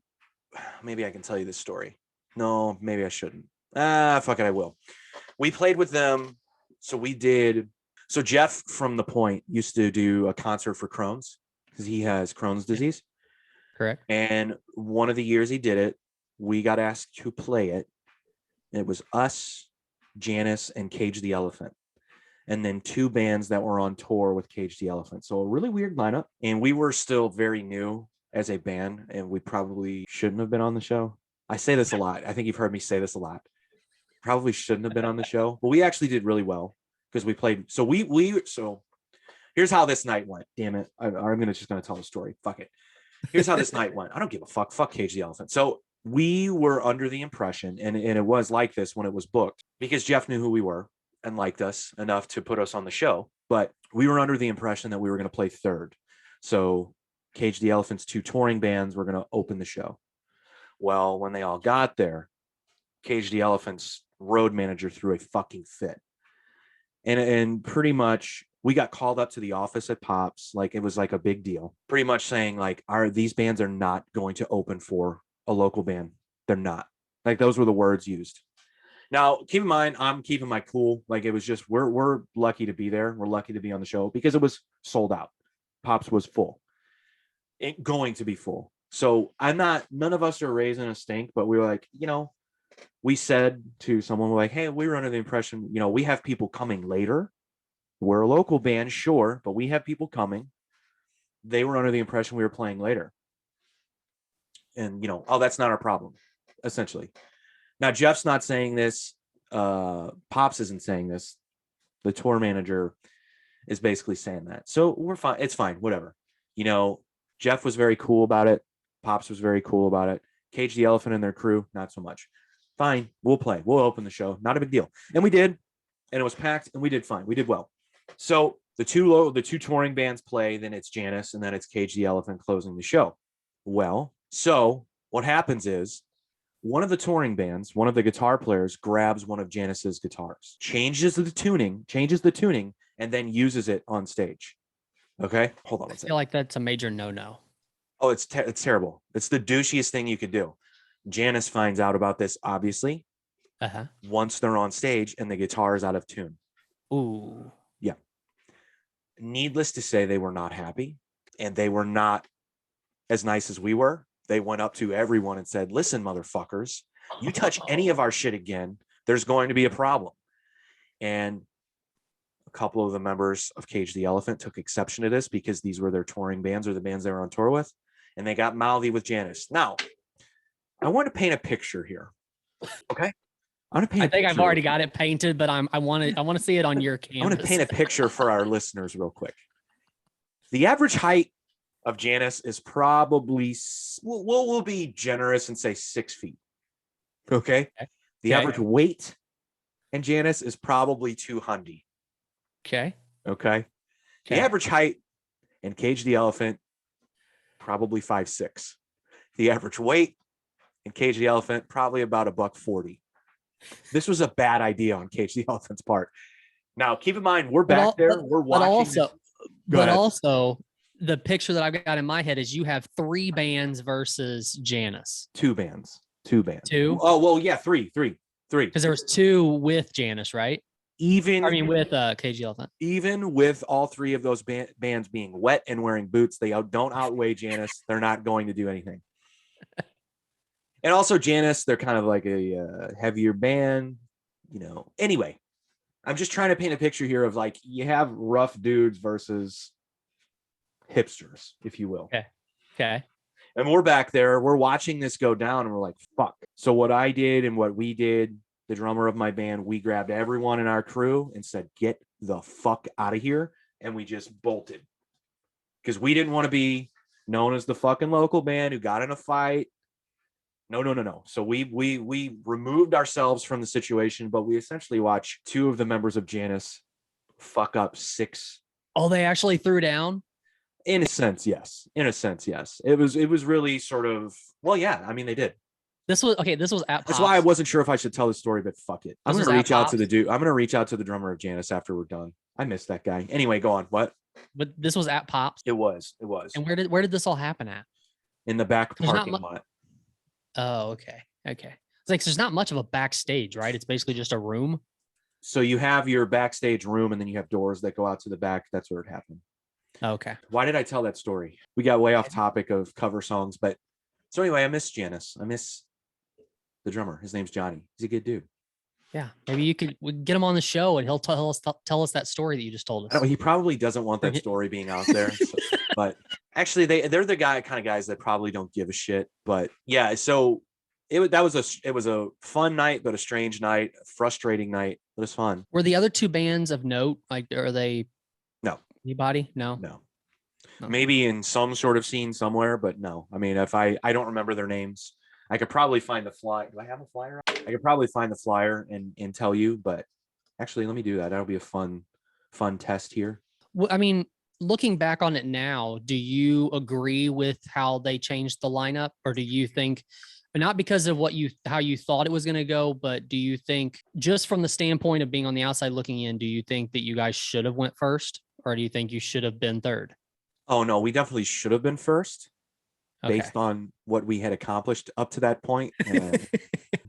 Maybe I can tell you this story. No, maybe I shouldn't. Fuck it, I will. We played with them. So Jeff from The Point used to do a concert for Crohn's because he has Crohn's disease. Correct. And one of the years he did it, we got asked to play it. It was us, Janice, and Cage the Elephant. And then two bands that were on tour with Cage the Elephant. So a really weird lineup. And we were still very new as a band, and we probably shouldn't have been on the show. I say this a lot. I think you've heard me say this a lot. Probably shouldn't have been on the show, but we actually did really well because we played. So so here's how this night went. Damn it. I'm just going to tell the story. Fuck it. Here's how this night went. I don't give a fuck. Fuck Cage the Elephant. So we were under the impression, and it was like this when it was booked, because Jeff knew who we were and liked us enough to put us on the show. But we were under the impression that we were going to play third. So Cage the Elephant's two touring bands were going to open the show. Well, when they all got there, Cage the Elephant's road manager threw a fucking fit. And pretty much we got called up to the office at Pops. Like, it was like a big deal. Pretty much saying, like, these bands are not going to open for a local band. They're not. Like, those were the words used. Now, keep in mind, I'm keeping my cool. Like, it was just, we're lucky to be there. We're lucky to be on the show because it was sold out. Pops was full. Going to be full. So none of us are raising a stink, but we were like, we said to someone, we're like, hey, we were under the impression, we have people coming later. We're a local band, sure, but we have people coming. They were under the impression we were playing later. And, that's not our problem, essentially. Now, Jeff's not saying this. Pops isn't saying this. The tour manager is basically saying that. So we're fine. It's fine. Whatever. Jeff was very cool about it. Pops was very cool about it. Cage the Elephant and their crew, not so much. Fine. We'll play. We'll open the show. Not a big deal. And we did. And it was packed, and we did fine. We did well. So the two touring bands play, then it's Janice, and then it's Cage the Elephant closing the show. Well, so what happens is one of the touring bands, one of the guitar players, grabs one of Janice's guitars, changes the tuning, and then uses it on stage. Okay, hold on. I feel like that's a major no-no. Oh, it's terrible. It's the douchiest thing you could do. Janice finds out about this, obviously. Uh-huh. once they're on stage and the guitar is out of tune. Ooh. Yeah. Needless to say, they were not happy, and they were not as nice as we were. They went up to everyone and said, listen, motherfuckers, you touch any of our shit again, there's going to be a problem. And a couple of the members of Cage the Elephant took exception to this because these were their touring bands or the bands they were on tour with, and they got mouthy with Janis. Now, I want to paint a picture here. Okay. I think I've already got it painted, but I want to see it on your canvas. I want to paint a picture for our listeners real quick. The average height of Janis is probably, we'll be generous and say 6 feet. Okay. The average weight in Janis is probably 200. Okay. Okay. The average height in Cage the Elephant, probably 5'6". The average weight in Cage the Elephant, probably about $140. This was a bad idea on Cage the Elephant's part. Now, keep in mind, we're back there. We're watching. But also, the picture that I've got in my head is you have 3 bands versus Janis. 2 bands. 2 bands. 2? Oh, well, yeah, 3. Because there was 2 with Janis, right? With Cage the Elephant. Even with all 3 of those bands being wet and wearing boots, they don't outweigh Janis. They're not going to do anything. And also Janis, they're kind of like a heavier band, Anyway, I'm just trying to paint a picture here of like you have rough dudes versus hipsters, if you will. Okay. And we're back there. We're watching this go down, and we're like, fuck. So what I did and what we did, the drummer of my band, we grabbed everyone in our crew and said, get the fuck out of here. And we just bolted because we didn't want to be known as the fucking local band who got in a fight. No. So we removed ourselves from the situation, but we essentially watched 2 of the members of Janis fuck up 6. Oh, they actually threw down? In a sense, yes. It was really sort of, well, yeah, I mean, they did. This was at Pops. That's why I wasn't sure if I should tell the story, but fuck it. I'm going to reach out to the dude. I'm going to reach out to the drummer of Janis after we're done. I miss that guy. Anyway, go on. What? But this was at Pops? It was. And where did this all happen at? In the back parking lot. Oh, okay. It's like there's not much of a backstage, right? It's basically just a room. So you have your backstage room, and then you have doors that go out to the back. That's where it happened. Okay. Why did I tell that story? We got way off topic of cover songs, but so anyway, I miss Janis. I miss the drummer. His name's Johnny. He's a good dude. Yeah, maybe we get him on the show and he'll tell us that story that you just told us. He probably doesn't want that story being out there, but actually they're the kind of guys that probably don't give a shit. But yeah, so it was a fun night, but a strange night, a frustrating night, but it's fun. Were the other 2 bands of note? Like, are they? No. Anybody? No. Maybe in some sort of scene somewhere, but no. I mean, if I don't remember their names. I could probably find the flyer. Do I have a flyer? I could probably find the flyer and tell you, but actually, let me do that. That'll be a fun test here. Well, I mean, looking back on it now, do you agree with how they changed the lineup, or do you think, not because of how you thought it was going to go, but do you think, just from the standpoint of being on the outside looking in, do you think that you guys should have went first, or do you think you should have been third? Oh no, we definitely should have been first. Based on what we had accomplished up to that point.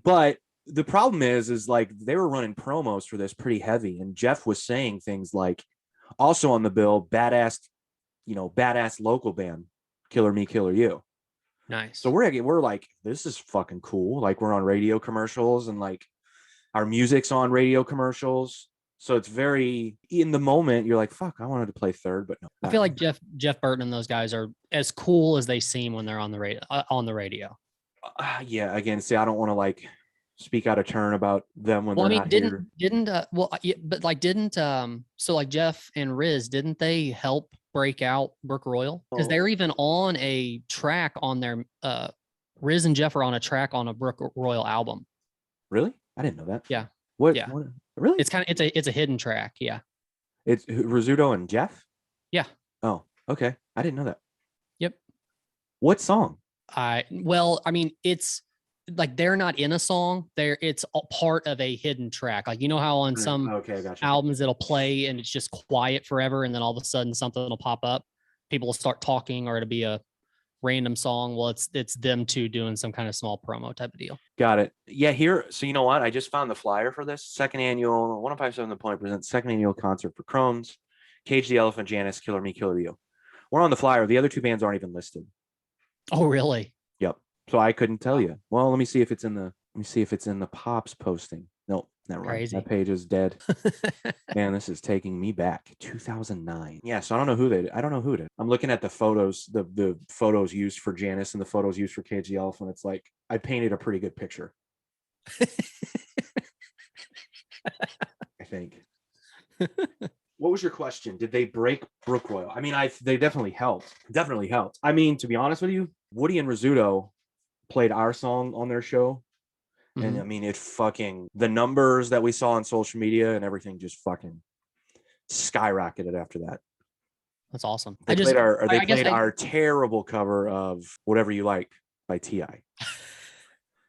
But the problem is like they were running promos for this pretty heavy. And Jeff was saying things like, also on the bill, badass local band, Killer Me, Killer You. Nice. So we're like, this is fucking cool. Like we're on radio commercials and like our music's on radio commercials. So it's very, in the moment, you're like, fuck, I wanted to play third, but no. I feel like Jeff Burton and those guys are as cool as they seem when they're on the radio. Yeah, again, see, I don't want to like speak out of turn about them when they're not here. So like Jeff and Riz, didn't they help break out Brook Royal? Because they're even on a track on their, Riz and Jeff are on a track on a Brook Royal album. Really? I didn't know that. Yeah. What? Yeah. What? Really? It's a hidden track. Yeah. It's Rizzuto and Jeff? Yeah. Oh, okay. I didn't know that. Yep. What song? It's like they're not in a song. It's a part of a hidden track. Like, you know how on some albums it'll play and it's just quiet forever, and then all of a sudden something will pop up. People will start talking, or it'll be a random song. Well, it's them two doing some kind of small promo type of deal. Got it. Yeah, here. So you know what? I just found the flyer for this second annual 1057 The Point presents second annual concert for Crohn's, Cage the Elephant, Janice, Killer Me, Killer You. We're on the flyer. The other two bands aren't even listed. Oh, really? Yep. So I couldn't tell you. Well, let me see if it's in the Pops posting. Nope, never mind. Crazy. That page is dead. Man, this is taking me back 2009. Yeah, so I don't know who they. I'm looking at the photos, the photos used for Janice and the photos used for Cage the Elephant. It's like I painted a pretty good picture. I think. What was your question? Did they break Brook Royal? I mean, they definitely helped. Definitely helped. I mean, to be honest with you, Woody and Rizzuto played our song on their show. And I mean, the numbers that we saw on social media and everything just fucking skyrocketed after that. That's awesome. They played our terrible cover of Whatever You Like by T.I.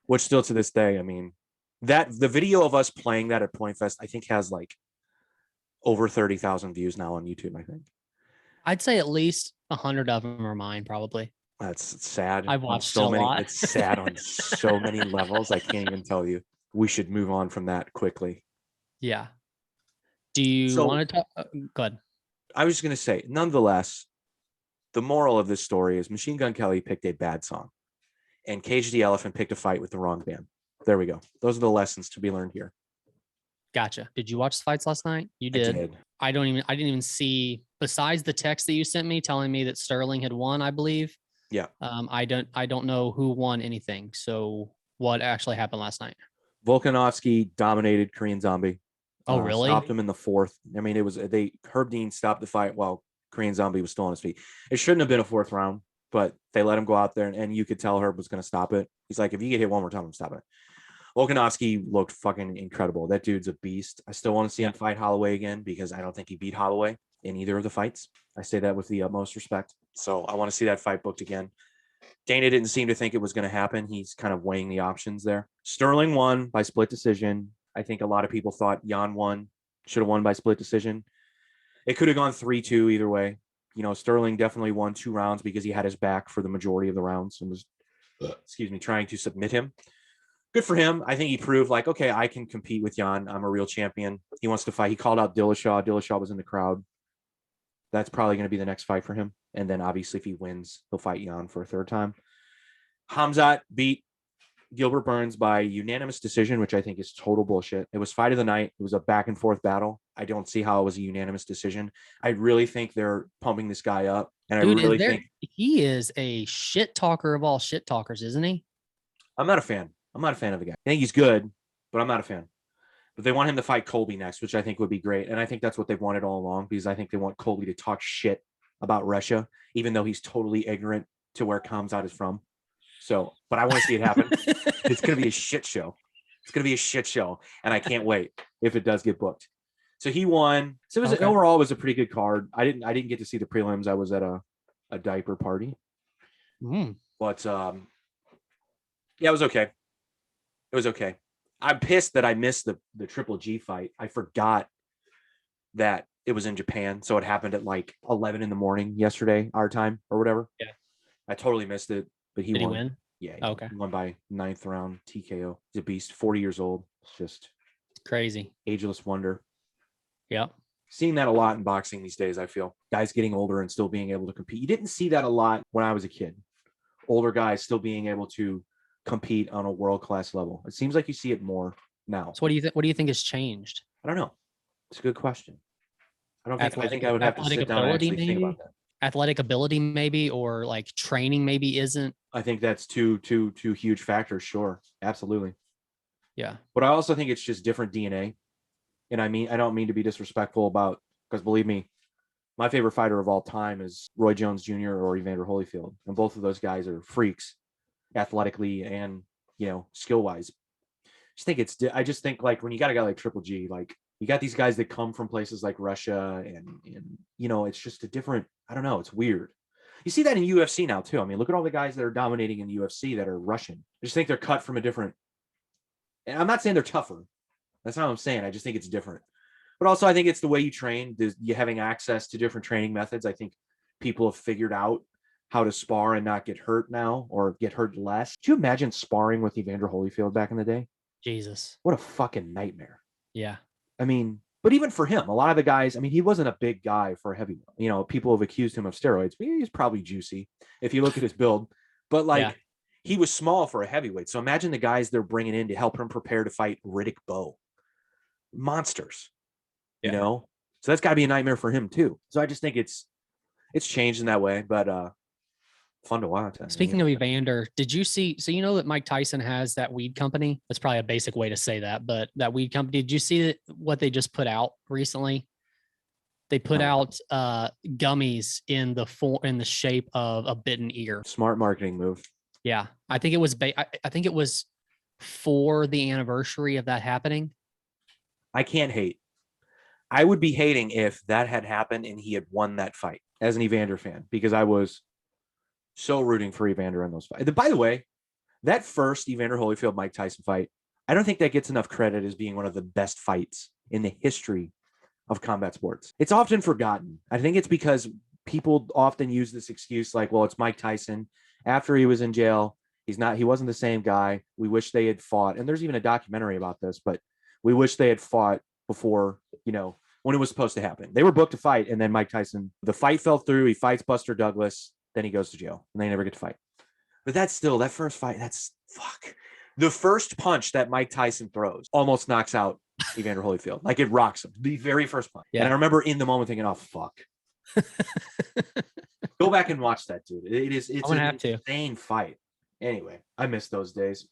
Which still to this day, I mean, the video of us playing that at Point Fest, I think has like over 30,000 views now on YouTube, I think. I'd say at least 100 of them are mine, probably. That's sad. I've watched so many. lot. It's sad on so many levels. I can't even tell you. We should move on from that quickly. Yeah. Do you want to talk? Go ahead. I was just going to say, nonetheless, the moral of this story is Machine Gun Kelly picked a bad song and Cage the Elephant picked a fight with the wrong band. There we go. Those are the lessons to be learned here. Gotcha. Did you watch the fights last night? You did. I didn't even see, besides the text that you sent me telling me that Sterling had won, I believe. Yeah. I don't know who won anything. So what actually happened last night? Volkanovski dominated Korean Zombie. Oh, really? Stopped him in the fourth. I mean, Herb Dean stopped the fight while Korean Zombie was still on his feet. It shouldn't have been a fourth round, but they let him go out there and you could tell Herb was going to stop it. He's like, if you get hit one more time, I'm stop it. Volkanovski looked fucking incredible. That dude's a beast. I still want to see him fight Holloway again because I don't think he beat Holloway in either of the fights. I say that with the utmost respect. So I want to see that fight booked again. Dana didn't seem to think it was going to happen. He's kind of weighing the options there. Sterling won by split decision. I think a lot of people thought Jan should have won by split decision. It could have gone 3-2 either way. You know, Sterling definitely won 2 rounds because he had his back for the majority of the rounds and was, trying to submit him. Good for him. I think he proved like, okay, I can compete with Jan. I'm a real champion. He wants to fight. He called out Dillashaw. Dillashaw was in the crowd. That's probably going to be the next fight for him. And then obviously if he wins, he'll fight Jan for a third time. Khamzat beat Gilbert Burns by unanimous decision, which I think is total bullshit. It was fight of the night. It was a back and forth battle. I don't see how it was a unanimous decision. I really think they're pumping this guy up. And I really think he is a shit talker of all shit talkers, isn't he? I'm not a fan. I'm not a fan of the guy. I think he's good, but I'm not a fan. But they want him to fight Colby next, which I think would be great. And I think that's what they've wanted all along because I think they want Colby to talk shit about Russia, even though he's totally ignorant to where Khamzat is from. So, but I want to see it happen. It's going to be a shit show. It's going to be a shit show. And I can't wait if it does get booked. So he won. So it was overall, it was a pretty good card. I didn't get to see the prelims. I was at a diaper party. But yeah, it was okay. It was okay. I'm pissed that I missed the Triple G fight. I forgot that it was in Japan. So it happened at like 11 in the morning yesterday, our time or whatever. Yeah. I totally missed it, but Did won. He win? Yeah. He won by 9th round TKO. He's a beast, 40 years old. It's just crazy. Ageless wonder. Yeah. Seeing that a lot in boxing these days, I feel. Guys getting older and still being able to compete. You didn't see that a lot when I was a kid. Older guys still being able to compete on a world-class level. It seems like you see it more now. So what do you think has changed? I don't know. It's a good question. I think I would have to sit down and actually think about that. Athletic ability maybe, or like training maybe isn't. I think that's two huge factors. Sure. Absolutely. Yeah. But I also think it's just different DNA. And I don't mean to be disrespectful because believe me, my favorite fighter of all time is Roy Jones Jr. or Evander Holyfield. And both of those guys are freaks athletically and, skill wise. I just think like when you got a guy like Triple G, like you got these guys that come from places like Russia and it's just a different, I don't know. It's weird. You see that in UFC now too. I mean, look at all the guys that are dominating in the UFC that are Russian. I just think they're cut from a different, and I'm not saying they're tougher. That's not what I'm saying. I just think it's different. But also I think it's the way you train. You having access to different training methods. I think people have figured out how to spar and not get hurt now or get hurt less. Could you imagine sparring with Evander Holyfield back in the day? Jesus. What a fucking nightmare. Yeah. I mean, but even for him, a lot of the guys, I mean, he wasn't a big guy for a heavyweight. You know, people have accused him of steroids, but he's probably juicy if you look at his build. But like, Yeah. he was small for a heavyweight. So imagine the guys they're bringing in to help him prepare to fight Riddick Bowe. Monsters, you Yeah. know? So that's got to be a nightmare for him too. So I just think it's changed in that way, but fun to watch. Speaking of Evander, did you see? So you know that Mike Tyson has that weed company. That's probably a basic way to say that, but that weed company. Did you see what they just put out recently? They put out gummies in the shape of a bitten ear. Smart marketing move. Yeah, I think it was. I think it was for the anniversary of that happening. I can't hate. I would be hating if that had happened and he had won that fight as an Evander fan, because I was so rooting for Evander in those fights. By the way, that first Evander Holyfield Mike Tyson fight, I don't think that gets enough credit as being one of the best fights in the history of combat sports. It's often forgotten. I think it's because people often use this excuse like, well, it's Mike Tyson. After he was in jail, he wasn't the same guy. We wish they had fought. And there's even a documentary about this, but we wish they had fought before, when it was supposed to happen. They were booked to fight, and then Mike Tyson, the fight fell through. He fights Buster Douglas, then he goes to jail, and they never get to fight. But that's still, that first fight, that's fuck. The first punch that Mike Tyson throws almost knocks out Evander Holyfield. Like, it rocks him. The very first punch. Yeah. And I remember in the moment thinking, oh, fuck. Go back and watch that, dude. It's an insane fight. Anyway, I miss those days.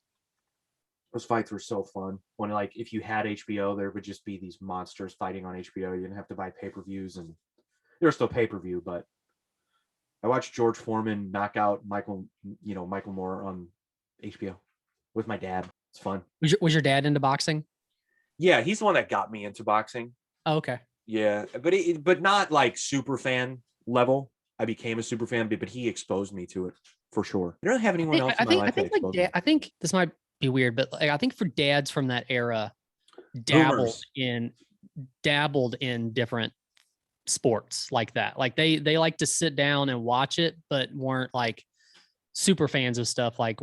Those fights were so fun. When, like, if you had HBO, there would just be these monsters fighting on HBO. You didn't have to buy pay-per-views, and there's still pay-per-view, but I watched George Foreman knock out Michael Moore on HBO with my dad. It's fun. Was your dad into boxing? Yeah, he's the one that got me into boxing. Oh, okay. Yeah, but not like super fan level. I became a super fan, but he exposed me to it for sure. I don't have anyone else in my life that exposed me. I think this might be weird, but like, I think for dads from that era, dabbled in different sports like that. Like they like to sit down and watch it, but weren't like super fans of stuff like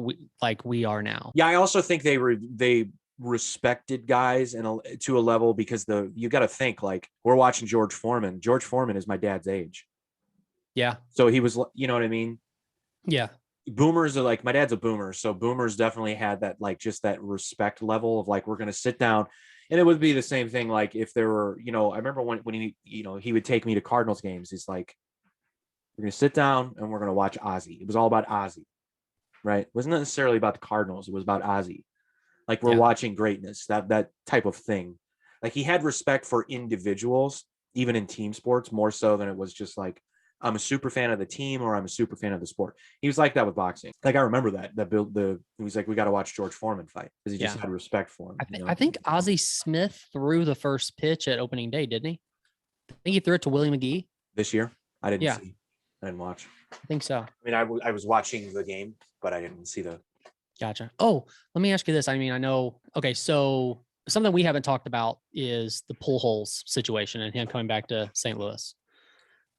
we are now. Yeah, I also think they respected guys to a level, because you got to think, like, we're watching George Foreman. George Foreman is my dad's age. Yeah. So he was, you know what I mean? Yeah. Boomers are like, my dad's a boomer. So boomers definitely had that, like, just that respect level of like, we're going to sit down. And it would be the same thing. Like if there were, I remember when he would take me to Cardinals games. He's like, we're going to sit down and we're going to watch Ozzy. It was all about Ozzy, right? It wasn't necessarily about the Cardinals. It was about Ozzy. Like, we're watching greatness, that type of thing. Like, he had respect for individuals, even in team sports, more so than it was just like, I'm a super fan of the team or I'm a super fan of the sport. He was like that with boxing. Like, I remember he was like, we got to watch George Foreman fight, because he just had respect for him. I think Ozzie Smith threw the first pitch at opening day, didn't he? I think he threw it to Willie McGee this year. I didn't see. I didn't watch. I think so. I mean, I was watching the game, but I didn't see the. Gotcha. Oh, let me ask you this. I mean, I know. Okay, so something we haven't talked about is the Pujols situation and him coming back to St. Louis.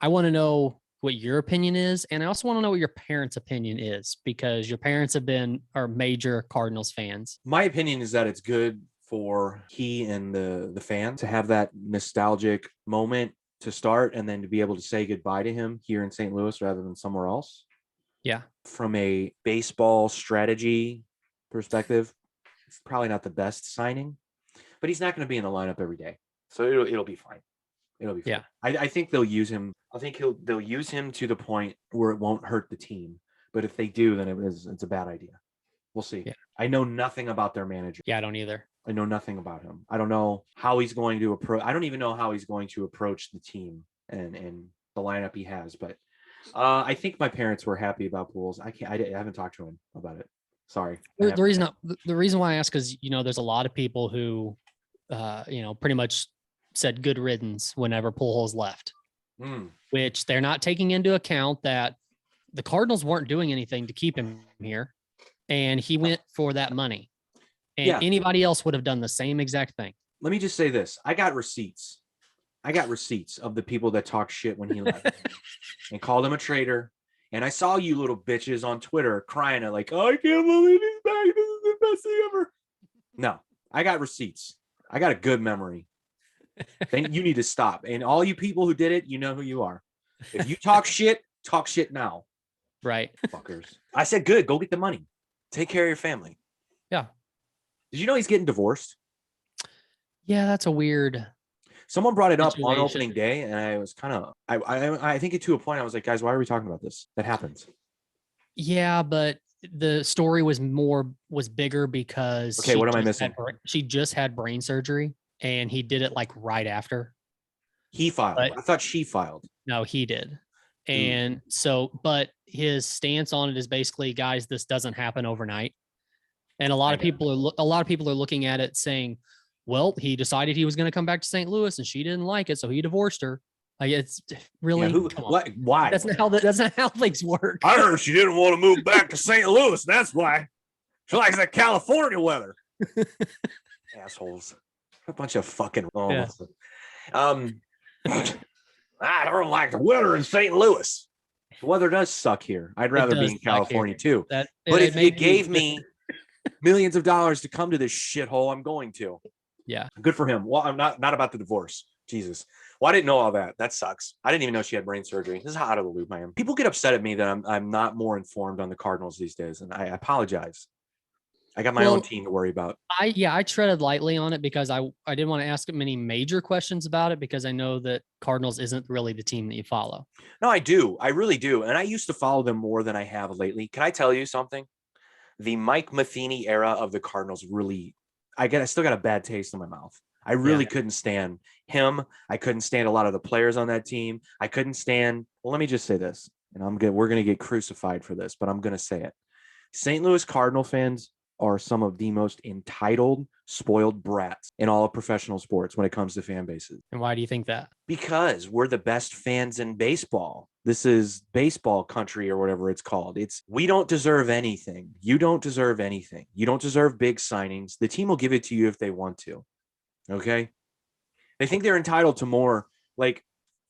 I want to know what your opinion is, and I also want to know what your parents' opinion is, because your parents are major Cardinals fans. My opinion is that it's good for he and the fans to have that nostalgic moment to start, and then to be able to say goodbye to him here in St. Louis rather than somewhere else. Yeah. From a baseball strategy perspective, it's probably not the best signing, but he's not going to be in the lineup every day. So it'll be fine. It'll be fine. Yeah. I think they'll use him. I think they'll use him to the point where it won't hurt the team. But if they do, then it's a bad idea. We'll see. Yeah. I know nothing about their manager. Yeah, I don't either. I know nothing about him. I don't know how he's going to approach. I don't even know how he's going to approach the team and the lineup he has. But I think my parents were happy about Pujols. I haven't talked to him about it. Sorry. The reason why I ask is, there's a lot of people who, pretty much said good riddance whenever Pujols left, which they're not taking into account that the Cardinals weren't doing anything to keep him here, and he went for that money, and anybody else would have done the same exact thing. Let me just say this. I got receipts of the people that talk shit when he left and called him a traitor And I saw you little bitches on Twitter crying at like, oh, I can't believe he's back. This is the best thing ever. No, I got receipts. I got a good memory. Then you need to stop. And all you people who did it, you know who you are. If you talk shit now. Right. Fuckers. I said, good, go get the money. Take care of your family. Yeah. Did you know he's getting divorced? Yeah, that's a weird. Someone brought it up on situation. opening day, and I was kind of, I think to a point, I was like, guys, why are we talking about this? That happens. Yeah, but the story was bigger because Okay, what am I missing? She just had brain surgery, and he did it like right after. He filed. But, I thought she filed. No, he did. And so, but his stance on it is basically, guys, this doesn't happen overnight. And a lot of people are looking at it saying, well, he decided he was going to come back to St. Louis and she didn't like it, so he divorced her. Like, it's really, what? Why? That's not how things work. I heard she didn't want to move back to St. Louis. That's why. She likes that California weather. Assholes. A bunch of fucking wrong. Yeah. I don't like the weather in St. Louis. The weather does suck here. I'd rather be in California too. But if you gave me millions of dollars to come to this shithole, I'm going to. Yeah. Good for him. Well, I'm not about the divorce. Jesus. Well, I didn't know all that. That sucks. I didn't even know she had brain surgery. This is how out of the loop I am. People get upset at me that I'm not more informed on the Cardinals these days, and I apologize. I got my own team to worry about. I treaded lightly on it because I didn't want to ask many major questions about it because I know that Cardinals isn't really the team that you follow. No, I do. I really do. And I used to follow them more than I have lately. Can I tell you something? The Mike Matheny era of the Cardinals really, I still got a bad taste in my mouth. I really couldn't stand him. I couldn't stand a lot of the players on that team. I couldn't stand, well, let me just say this, and we're going to get crucified for this, but I'm going to say it. St. Louis Cardinal fans are some of the most entitled, spoiled brats in all of professional sports when it comes to fan bases. And why do you think that? Because we're the best fans in baseball. This is baseball country or whatever it's called. We don't deserve anything. You don't deserve anything. You don't deserve big signings. The team will give it to you if they want to. Okay? They think they're entitled to more. Like,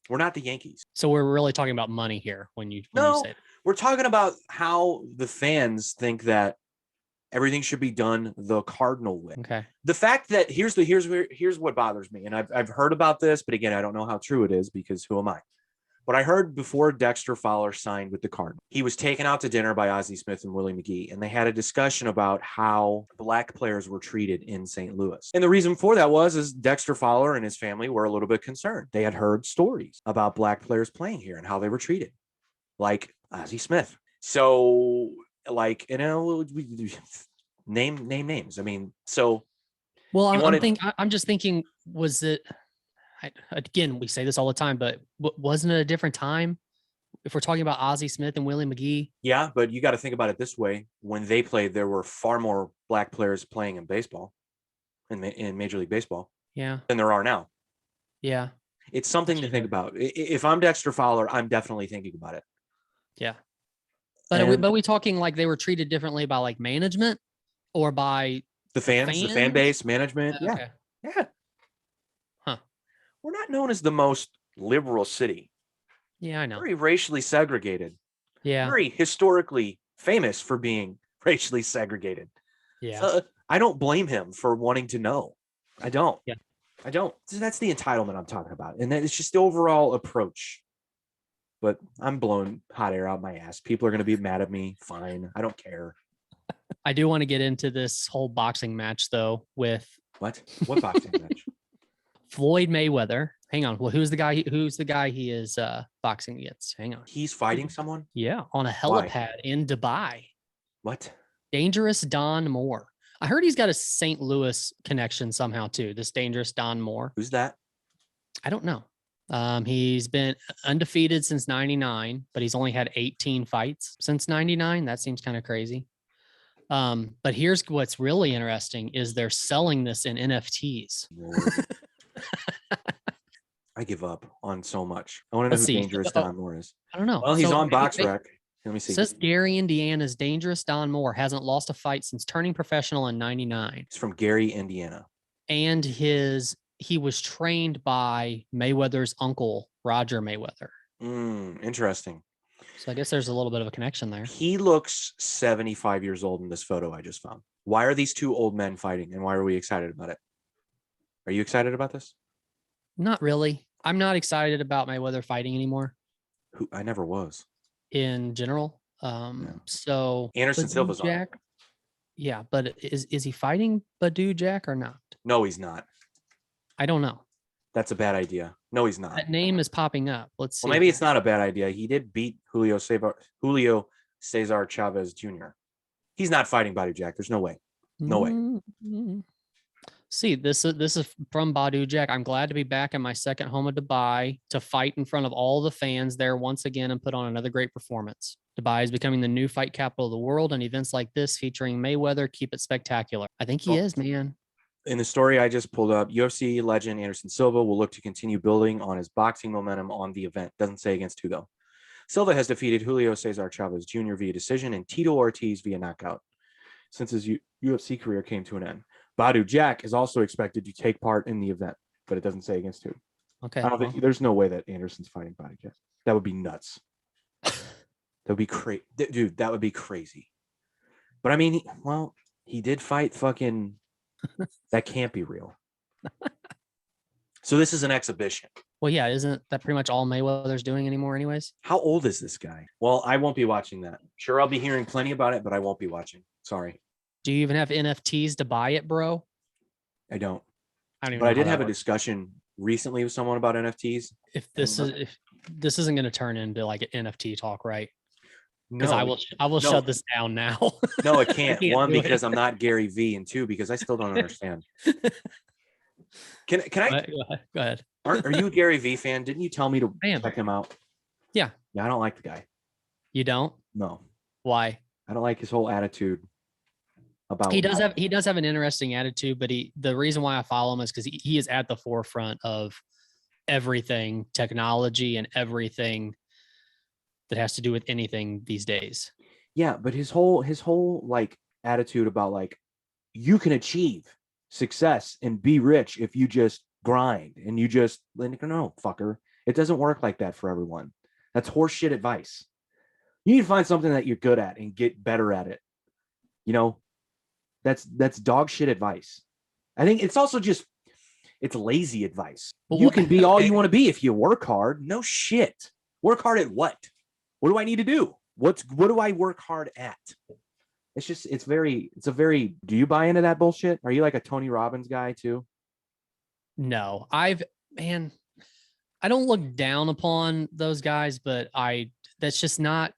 we're not the Yankees. So we're really talking about money here when you say that. We're talking about how the fans think that everything should be done the Cardinal way. Okay. The fact that here's what bothers me, and I've heard about this, but again, I don't know how true it is because who am I? But I heard before Dexter Fowler signed with the Cardinals, he was taken out to dinner by Ozzie Smith and Willie McGee, and they had a discussion about how black players were treated in St. Louis. And the reason for that is Dexter Fowler and his family were a little bit concerned. They had heard stories about black players playing here and how they were treated, like Ozzie Smith. So, like, name names. I mean, so. Well, I'm just thinking, was it? Again, we say this all the time, but wasn't it a different time? If we're talking about Ozzie Smith and Willie McGee. Yeah, but you got to think about it this way. When they played, there were far more black players playing in baseball, in Major League Baseball. Yeah. Than there are now. Yeah. It's something to think about. If I'm Dexter Fowler, I'm definitely thinking about it. Yeah. But are we talking like they were treated differently by like management or by the fans? The fan base, management? Okay. Yeah. We're not known as the most liberal city. Yeah, I know. Very racially segregated. Yeah. Very historically famous for being racially segregated. Yeah. So, I don't blame him for wanting to know. I don't. Yeah. I don't. So that's the entitlement I'm talking about. And then it's just the overall approach. But I'm blowing hot air out my ass. People are going to be mad at me. Fine. I don't care. I do want to get into this whole boxing match though with what boxing match? Floyd Mayweather. Hang on. Well, who's the guy he is boxing against? Hang on. He's fighting someone? Yeah, on a helipad in Dubai. What? Dangerous Don Moore. I heard he's got a St. Louis connection somehow too. This Dangerous Don Moore. Who's that? I don't know. He's been undefeated since 99, but he's only had 18 fights since 99. That seems kind of crazy. But here's what's really interesting is they're selling this in NFTs. I give up on so much. I want to know who Dangerous Don Moore is. I don't know. Well, he's on BoxRec. Let me see. It says Gary, Indiana's Dangerous Don Moore hasn't lost a fight since turning professional in 99. He's from Gary, Indiana. And he was trained by Mayweather's uncle, Roger Mayweather. Interesting. So I guess there's a little bit of a connection there. He looks 75 years old in this photo I just found. Why are these two old men fighting, and why are we excited about it? Are you excited about this? Not really. I'm not excited about Mayweather fighting anymore I never was. in general. So Anderson Badou Silva's on it. Jack. Yeah, but is he fighting Badou Jack or not? No, he's not. I don't know. That's a bad idea. No, he's not. That name is popping up. Let's see. Well, maybe it's not a bad idea. He did beat Julio Cesar Chavez Jr. He's not fighting Badou Jack. There's no way. No way. Mm-hmm. See, this is from Badou Jack. I'm glad to be back in my second home of Dubai to fight in front of all the fans there once again and put on another great performance. Dubai is becoming the new fight capital of the world, and events like this featuring Mayweather keep it spectacular. I think he is, man. In the story I just pulled up, UFC legend Anderson Silva will look to continue building on his boxing momentum on the event. Doesn't say against who, though. Silva has defeated Julio Cesar Chavez Jr. via decision and Tito Ortiz via knockout since his UFC career came to an end. Badou Jack is also expected to take part in the event, but it doesn't say against who. Okay. I don't think there's no way that Anderson's fighting Badou Jack. That would be nuts. That would be crazy. Dude, that would be crazy. But I mean, he did fight fucking... That can't be real. So this is an exhibition. Well, yeah, isn't that pretty much all Mayweather's doing anymore anyways? How old is this guy? Well, I won't be watching that. Sure, I'll be hearing plenty about it, but I won't be watching. Sorry. Do you even have NFTs to buy it, bro? I don't. I don't even But know I did how have that a works. discussion recently with someone about NFTs. If this isn't going to turn into like an NFT talk, right? No, Because I will no. shut this down now. No, it can't. can't One, do it. because I'm not Gary V, and two, because I still don't understand. Can I? Go ahead. Are you a Gary V fan? Didn't you tell me to I am. check him out? Yeah. Yeah, I don't like the guy. You don't? No, Why? I don't like his whole attitude about. He does have an interesting attitude, but the reason why I follow him is because he is at the forefront of everything technology and everything that has to do with anything these days. Yeah, but his whole like attitude about like you can achieve success and be rich if you just grind and you just no, fucker. It doesn't work like that for everyone. That's horseshit advice. You need to find something that you're good at and get better at it. You know, that's dog shit advice. I think it's also just it's lazy advice. Well, you can be all you want to be if you work hard. No shit. Work hard at what? What do I need to do? What do I work hard at? It's a very, do you buy into that bullshit? Are you like a Tony Robbins guy too? No, I don't look down upon those guys, but that's just not,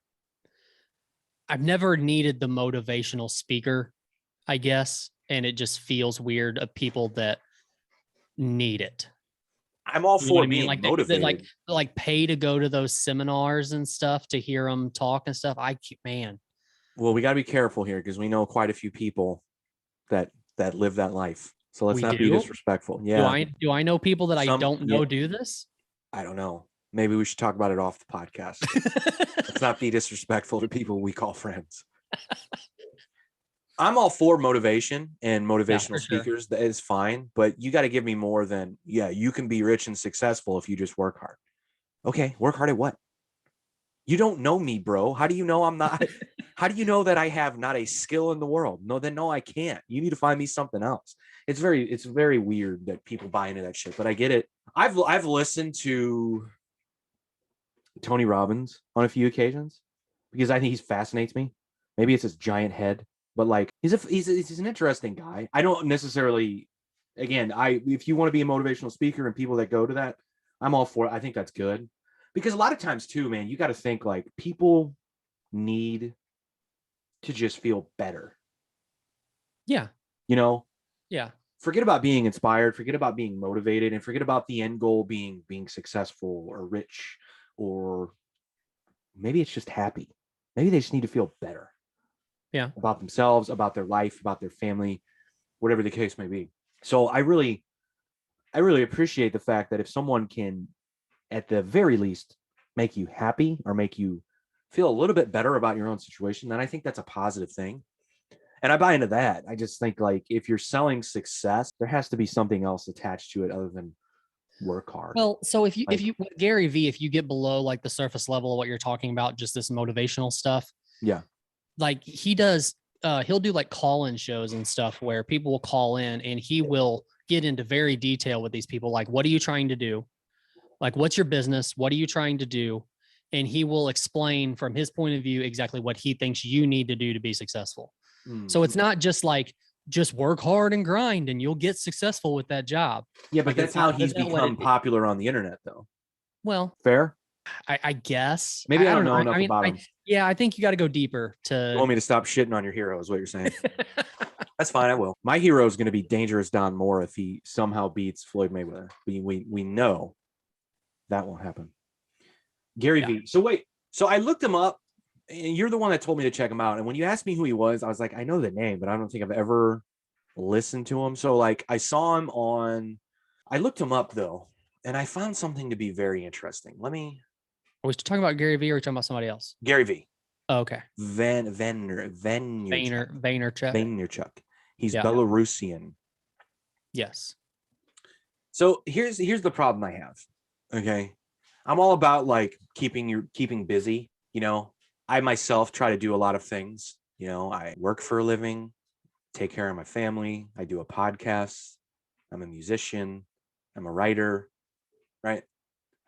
I've never needed the motivational speaker, I guess. And it just feels weird of people that need it. I'm all for being like motivated. They like pay to go to those seminars and stuff to hear them talk and stuff. Man. Well, we got to be careful here because we know quite a few people that live that life. So let's not be disrespectful. Yeah. Do I know people that I don't know do this? I don't know. Maybe we should talk about it off the podcast. Let's not be disrespectful to people we call friends. I'm all for motivation and motivational speakers. That is fine, but you got to give me more than, you can be rich and successful if you just work hard. Okay, work hard at what? You don't know me, bro. How do you know I'm not? How do you know that I have not a skill in the world? No, I can't. You need to find me something else. It's very weird that people buy into that shit, but I get it. I've listened to Tony Robbins on a few occasions because I think he fascinates me. Maybe it's his giant head, but like he's an interesting guy. I don't necessarily, again, if you want to be a motivational speaker and people that go to that, I'm all for it. I think that's good because a lot of times too, man, you got to think like people need to just feel better. Yeah. You know? Yeah. Forget about being inspired, forget about being motivated, and forget about the end goal being successful or rich, or maybe it's just happy. Maybe they just need to feel better. Yeah. About themselves, about their life, about their family, whatever the case may be. So I really appreciate the fact that if someone can, at the very least, make you happy or make you feel a little bit better about your own situation, then I think that's a positive thing. And I buy into that. I just think like if you're selling success, there has to be something else attached to it other than work hard. Well, so if Like- you Gary V, if you get below like the surface level of what you're talking about, just this motivational stuff, Yeah. like he does, he'll do like call-in shows and stuff where people will call in and he will get into very detail with these people. Like, what are you trying to do? Like, what's your business? What are you trying to do? And he will explain from his point of view exactly what he thinks you need to do to be successful. So it's not just like, just work hard and grind and you'll get successful with that job. Yeah, but Like, that's it's how not- he's that's not what become it- popular on the internet, though. Well, Fair? I guess. Maybe I don't know. know enough about him. Yeah, I think you got to go deeper You to. want me to stop shitting on your hero, is what you're saying. That's fine. I will. My hero is going to be Dangerous Don Moore if he somehow beats Floyd Mayweather. We know that won't happen. Gary V. So wait. So I looked him up, and you're the one that told me to check him out. And when you asked me who he was, I was like, I know the name, but I don't think I've ever listened to him. So like, I saw him on. I looked him up though, and I found something to be very interesting. Let me. Are we talking about Gary V or are we talking about somebody else? Gary V. Oh, okay. Vaynerchuk. He's Yeah. Belarusian. Yes. So here's the problem I have. Okay. I'm all about like keeping busy. You know, I myself try to do a lot of things. You know, I work for a living, take care of my family. I do a podcast. I'm a musician. I'm a writer. Right.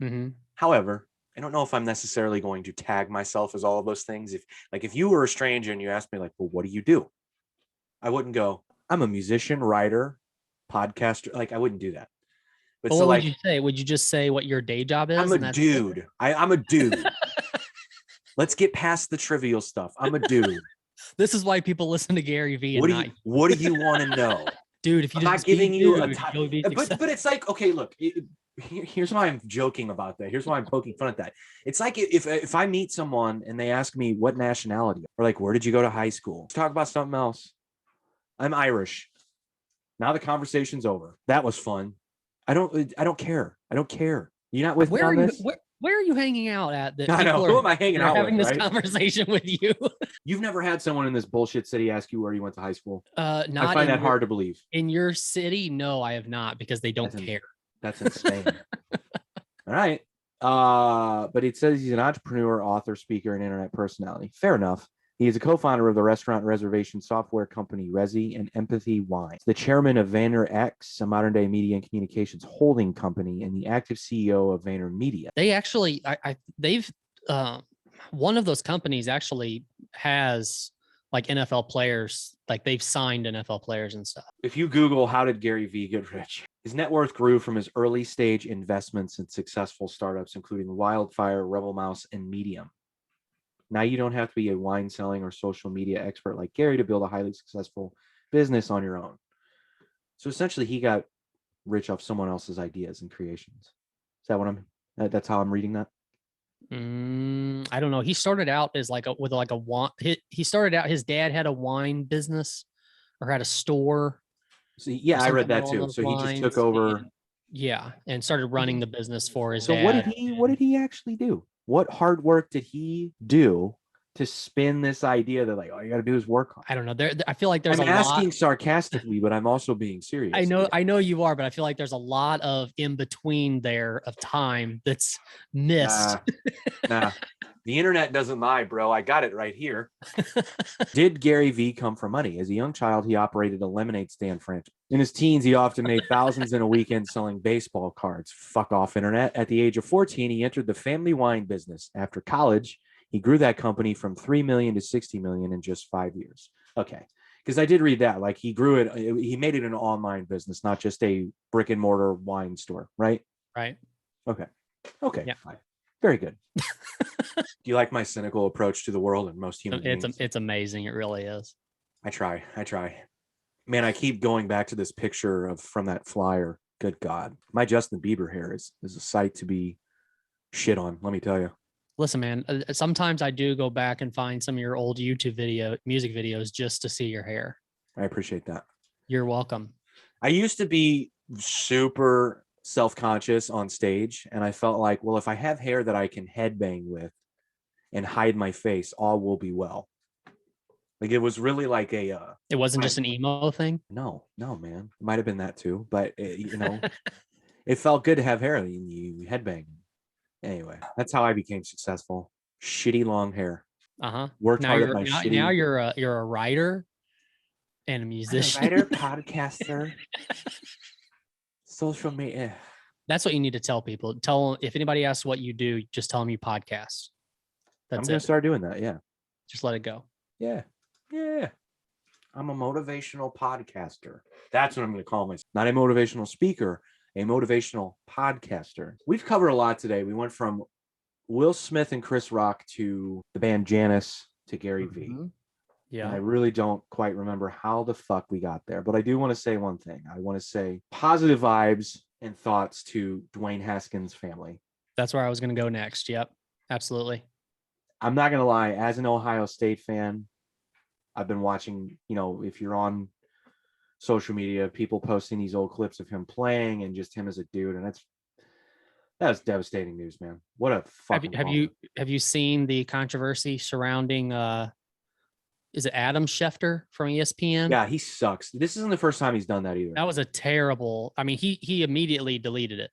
Mm-hmm. However, I don't know if I'm necessarily going to tag myself as all of those things. If you were a stranger and you asked me like, well, what do you do? I wouldn't go, I'm a musician, writer, podcaster. Like I wouldn't do that. But Well, so what like, would you say? Would you just say what your day job is? I'm and a that's dude. I'm a dude. Let's get past the trivial stuff. I'm a dude. This is why people listen to Gary V. What And what do you want to know? dude, if you I'm not just be giving you a dude, time. you'll be But successful. it's like, okay, look, here's why I'm joking about that. Here's why I'm poking fun at that. It's like if I meet someone and they ask me what nationality, or like, where did you go to high school? Let's talk about something else. I'm Irish. Now the conversation's over. That was fun. I don't care. I don't care. You're not with me Where on are you? this? Where are you hanging out at? That I know. people Who are- am I hanging are out having with? this Right? conversation with you. You've never had someone in this bullshit city ask you where you went to high school? Not I find that hard to believe. in your city. No, I have not because they don't That's care. That's insane. All right. But it says he's an entrepreneur, author, speaker, and internet personality. Fair enough. He is a co-founder of the restaurant reservation software company Resy and Empathy Wine, the chairman of VaynerX, a modern-day media and communications holding company, and the active CEO of VaynerMedia. They actually, they've one of those companies actually has like NFL players, like they've signed NFL players and stuff. If you Google how did Gary V get rich, his net worth grew from his early stage investments in successful startups, including Wildfire, Rebel Mouse, and Medium. Now you don't have to be a wine selling or social media expert like Gary to build a highly successful business on your own. So essentially, he got rich off someone else's ideas and creations. Is that what that's how I'm reading that? I don't know. He started out as like with a wine. He started out. His dad had a wine business or had a store. So yeah, I read something that along too. those So he just took lines, over. and- yeah, and started running the business for his So dad. what did he actually do? What hard work did he do to spin this idea that like all you got to do is work hard? I don't know. I feel like there's I'm a asking lot. sarcastically, but I'm also being serious. I know you are, but I feel like there's a lot of in between there of time that's missed. Nah. The internet doesn't lie, bro. I got it right here. Did Gary V come from money? As a young child, he operated a lemonade stand franchise. In his teens, he often made thousands in a weekend selling baseball cards. Fuck off, internet. At the age of 14, he entered the family wine business. After college, he grew that company from 3 million to 60 million in just 5 years. Okay. Because I did read that. Like he grew it, he made it an online business, not just a brick and mortar wine store, right? Right. Okay. Yeah. Fine. Very good. Do you like my cynical approach to the world and most human beings? It's amazing. It really is. I try. Man, I keep going back to this picture from that flyer. Good God. My Justin Bieber hair is a sight to be shit on, let me tell you. Listen, man, sometimes I do go back and find some of your old YouTube music videos just to see your hair. I appreciate that. You're welcome. I used to be super self-conscious on stage, and I felt like, well, if I have hair that I can headbang with and hide my face, all will be well. Like it was really like it wasn't just an emo thing. No, man. It might have been that too, but It felt good to have hair. You headbang. Anyway, that's how I became successful. Shitty long hair. Uh-huh. Worked Now hard at you're my now shitty. you're a writer and a I'm a musician. writer, podcaster, social media. That's what you need to tell people. Tell if anybody asks what you do, just tell them you podcast. I'm That's gonna it. start doing that. Yeah. Just let it go. Yeah. Yeah. I'm a motivational podcaster. That's what I'm going to call myself. Not a motivational speaker, a motivational podcaster. We've covered a lot today. We went from Will Smith and Chris Rock to the band Janice to Gary Vee. Mhm. And Yeah. I really don't quite remember how the fuck we got there. But I do want to say one thing. I want to say positive vibes and thoughts to Dwayne Haskins' family. That's where I was going to go next. Yep. Absolutely. I'm not going to lie. As an Ohio State fan, I've been watching, if you're on social media, people posting these old clips of him playing and just him as a dude. And that was devastating news, man. What a fucking have you seen the controversy surrounding is it Adam Schefter from ESPN? Yeah, he sucks. This isn't the first time he's done that either. That was a terrible. I mean, he immediately deleted it.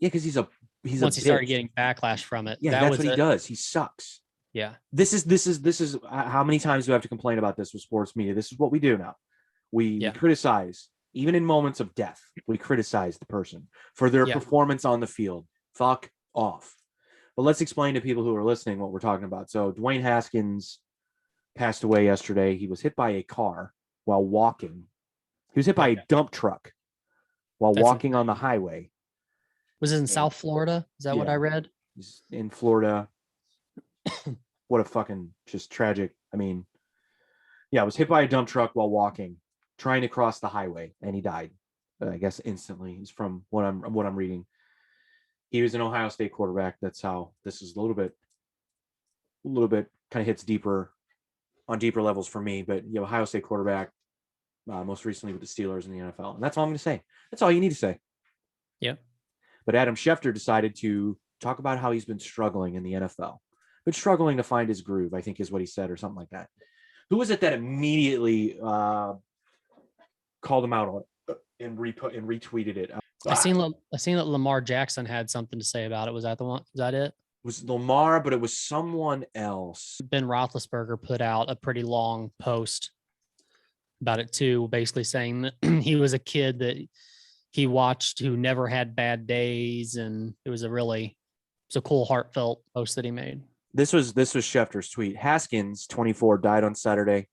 Yeah, because he's once he started bitch. getting backlash from it. Yeah, that's what he does. He sucks. Yeah. This is how many times do I have to complain about this with sports media? This is what we do now. We criticize, even in moments of death, we criticize the person for their performance on the field. Fuck off. But let's explain to people who are listening what we're talking about. So Dwayne Haskins passed away yesterday. He was hit by a car while walking. He was hit by a dump truck while walking on the highway. Was it in South Florida? Is that what I read? He's in Florida. What a fucking just tragic. I mean, yeah, was hit by a dump truck while walking, trying to cross the highway, and he died. I guess instantly. He's from what I'm reading. He was an Ohio State quarterback. That's how this is a little bit kind of hits deeper on deeper levels for me. But Ohio State quarterback, most recently with the Steelers in the NFL, and that's all I'm going to say. That's all you need to say. Yeah. But Adam Schefter decided to talk about how he's been struggling in the NFL, but struggling to find his groove, I think is what he said, or something like that. Who was it that immediately called him out on it and retweeted it? I seen that Lamar Jackson had something to say about it. Was that the one? Is that it? It was Lamar, but it was someone else. Ben Roethlisberger put out a pretty long post about it too, basically saying that he was a kid that he watched who never had bad days, and it was a cool, heartfelt post that he made. This was Schefter's tweet. Haskins, 24, died on Saturday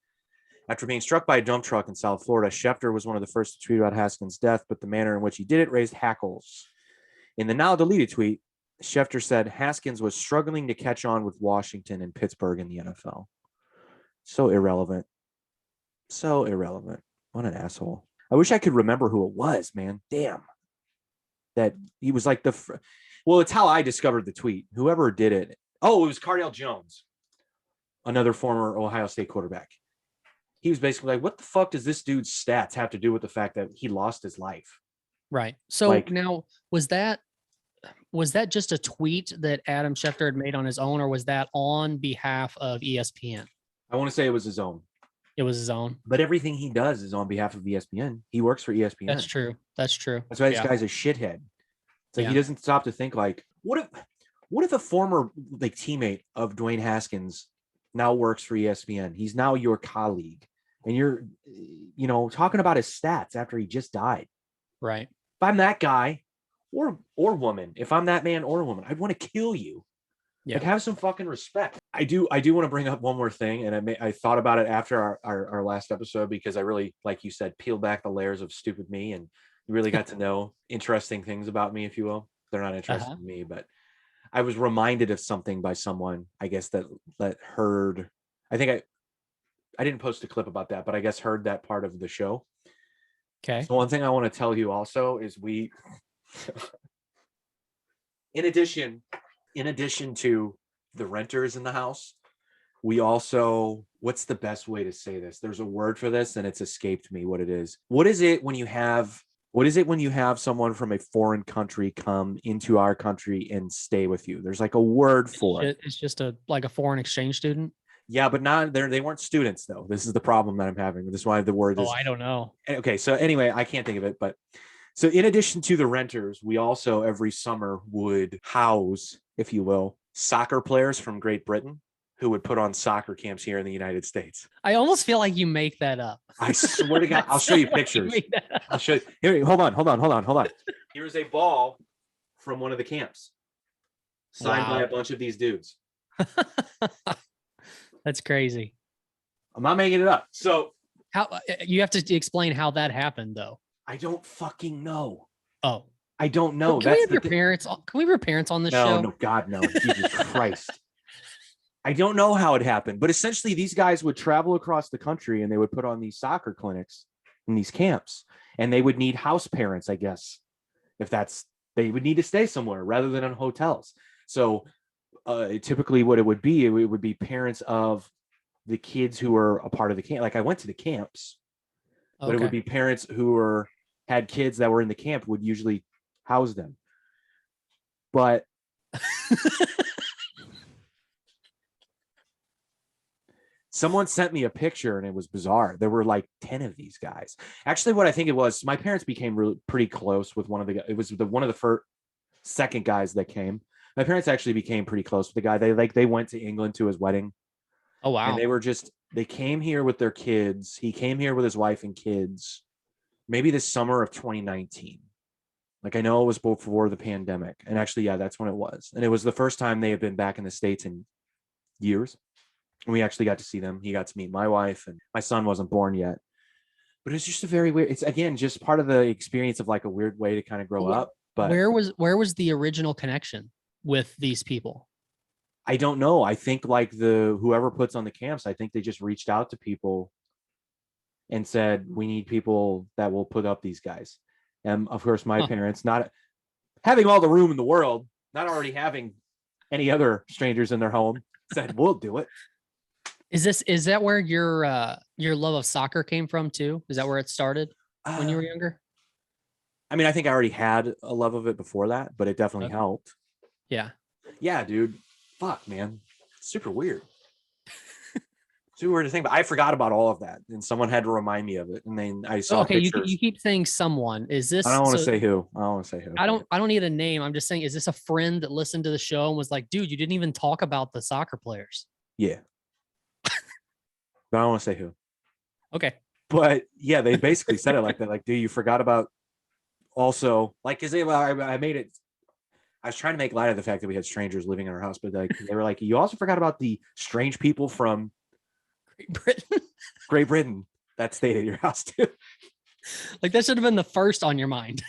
after being struck by a dump truck in South Florida. Schefter was one of the first to tweet about Haskins' death, but the manner in which he did it raised hackles. In the now deleted tweet, Schefter said Haskins was struggling to catch on with Washington and Pittsburgh in the NFL. So irrelevant. What an asshole. I wish I could remember who it was, man. Damn. That he was like well, it's how I discovered the tweet. Whoever did it. Oh, it was Cardale Jones, another former Ohio State quarterback. He was basically like, what the fuck does this dude's stats have to do with the fact that he lost his life? Right. So now, was that just a tweet that Adam Schefter had made on his own, or was that on behalf of ESPN? I want to say it was his own. It was his own. But everything he does is on behalf of ESPN. He works for ESPN. That's true. That's why this guy's a shithead. It's like he doesn't stop to think like, what if a former teammate of Dwayne Haskins now works for ESPN? He's now your colleague, and you're, talking about his stats after he just died. Right. If I'm that guy or woman, if I'm that man or woman, I'd want to kill you. Yeah. Have some fucking respect. I do want to bring up one more thing, and I thought about it after our last episode, because I really, like you said, peeled back the layers of stupid me, and you really got to know interesting things about me, if you will. They're not interesting to me, but I was reminded of something by someone, I guess, that heard. I think I didn't post a clip about that, but I guess heard that part of the show. Okay. So one thing I want to tell you also is in addition to the renters in the house, we also, what's the best way to say this? There's a word for this and it's escaped me what it is. What is it when you have someone from a foreign country come into our country and stay with you? There's like a word for it. It's just like a foreign exchange student. Yeah, but they weren't students though. This is the problem that I'm having. This is why the word is. Oh, I don't know. Okay, so anyway, I can't think of it, but So in addition to the renters, we also every summer would house, if you will, soccer players from Great Britain who would put on soccer camps here in the United States. I almost feel like you make that up. I swear to God, I I'll show you feel like pictures. made that up. I'll show you. Here, hold on. Here's a ball from one of the camps signed by Wow. a bunch of these dudes. That's crazy. I'm not making it up. So How you have to explain how that happened, though. I don't fucking know. Oh, I don't know. can we have the your thi- parents? Can we have your parents on this No, show? no, God, no. Jesus Christ. I don't know how it happened, but essentially these guys would travel across the country and they would put on these soccer clinics in these camps, and they would need house parents, I guess, they would need to stay somewhere rather than in hotels. So typically what it would be parents of the kids who were a part of the camp. Like I went to the camps, but it would be parents who had kids that were in the camp would usually house them. But someone sent me a picture and it was bizarre. There were like 10 of these guys. Actually, what I think it was, my parents became pretty close with one of the guys. It was one of the second guys that came. My parents actually became pretty close with the guy. They went to England to his wedding. Oh wow. And they came here with their kids. He came here with his wife and kids, maybe the summer of 2019. Like I know it was before the pandemic. And actually, yeah, that's when it was. And it was the first time they had been back in the States in years. And we actually got to see them. He got to meet my wife, and my son wasn't born yet. But it's just a very weird, it's again, just part of the experience of like a weird way to kind of grow up. But where was the original connection with these people? I don't know. I think like whoever puts on the camps, I think they just reached out to people and said, we need people that will put up these guys. And of course, my parents, not having all the room in the world, not already having any other strangers in their home, said, we'll do it. Is that where your love of soccer came from too? Is that where it started when you were younger? I mean, I think I already had a love of it before that, but it definitely helped. Yeah. Yeah, dude. Fuck, man. Super weird. Super weird to think, but I forgot about all of that, and someone had to remind me of it. And then I saw pictures. You keep saying someone. Is this? I don't want to say who. I don't need a name. I'm just saying, is this a friend that listened to the show and was like, dude, you didn't even talk about the soccer players? Yeah. But I don't want to say who. Okay. But yeah, they basically said it like that. Like, dude, you forgot about also, like, because I made it. I was trying to make light of the fact that we had strangers living in our house, but like they were like, you also forgot about the strange people from Great Britain that stayed at your house too. Like that should have been the first on your mind.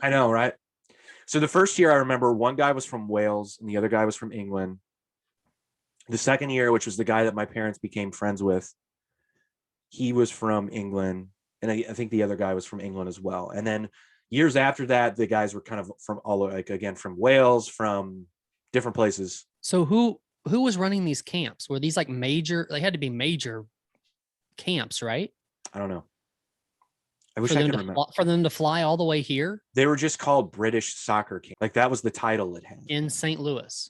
I know, right? So the first year I remember one guy was from Wales and the other guy was from England. The second year, which was the guy that my parents became friends with, he was from England. And I think the other guy was from England as well. And then years after that, the guys were kind of from from Wales, from different places. So who was running these camps? Were these like major? They had to be major camps, right? I don't know. I wish I could remember. For them to fly all the way here? They were just called British soccer camp. Like that was the title it had. In St. Louis.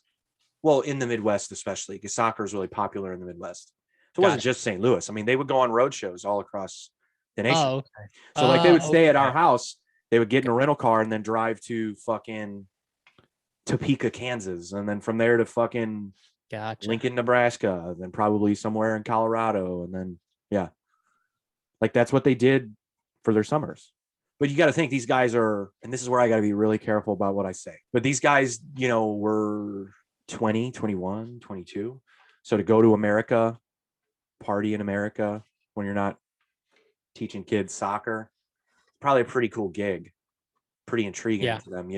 Well, in the Midwest, especially, because soccer is really popular in the Midwest. So it wasn't just St. Louis. I mean, they would go on road shows all across the nation. Oh, okay. So like they would stay at our house. They would get in a rental car and then drive to fucking Topeka, Kansas. And then from there to fucking Lincoln, Nebraska. Then probably somewhere in Colorado. And then, yeah. Like that's what they did for their summers. But you got to think these guys are, and this is where I got to be really careful about what I say. But these guys, were 20, 21, 22. So to go to America, party in America when you're not teaching kids soccer, probably a pretty cool gig, pretty intriguing to them,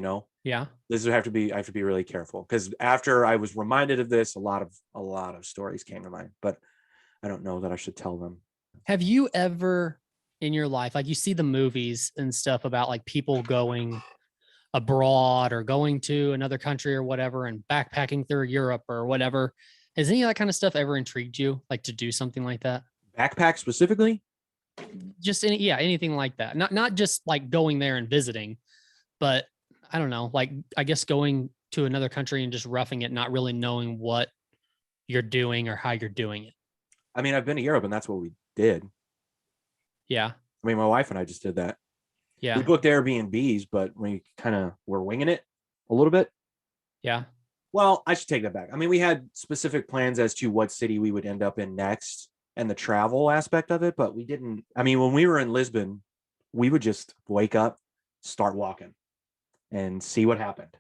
Yeah. I have to be really careful because after I was reminded of this, a lot of stories came to mind, but I don't know that I should tell them. Have you ever in your life, like you see the movies and stuff about like people going abroad or going to another country or whatever and backpacking through Europe or whatever? Has any of that kind of stuff ever intrigued you, like to do something like that? Backpack specifically? Just anything like that. Not just like going there and visiting, but I don't know, like I guess going to another country and just roughing it, not really knowing what you're doing or how you're doing it. I mean, I've been to Europe and that's what we did. Yeah. I mean, my wife and I just did that. Yeah. booked Airbnbs, but we kind of were winging it a little bit. Yeah. Well, I should take that back. I mean, we had specific plans as to what city we would end up in next and the travel aspect of it, but we didn't. I mean, when we were in Lisbon, we would just wake up, start walking, and see what happened,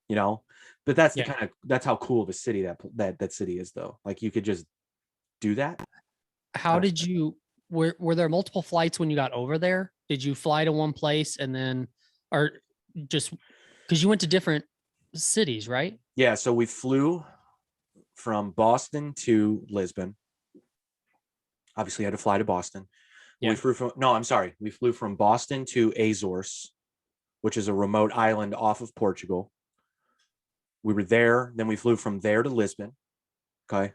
you know. But that's the Yeah. that's how cool of a city that city is, though. Like you could just do that. How did you, were there multiple flights when you got over there? Did you fly to one place and then, or just because you went to different cities, right? Yeah, so we flew from Boston to Lisbon. Obviously, I had to fly to Boston. Yeah. We flew from no, I'm sorry. We flew from Boston to Azores, which is a remote island off of Portugal. We were there, then we flew from there to Lisbon, okay,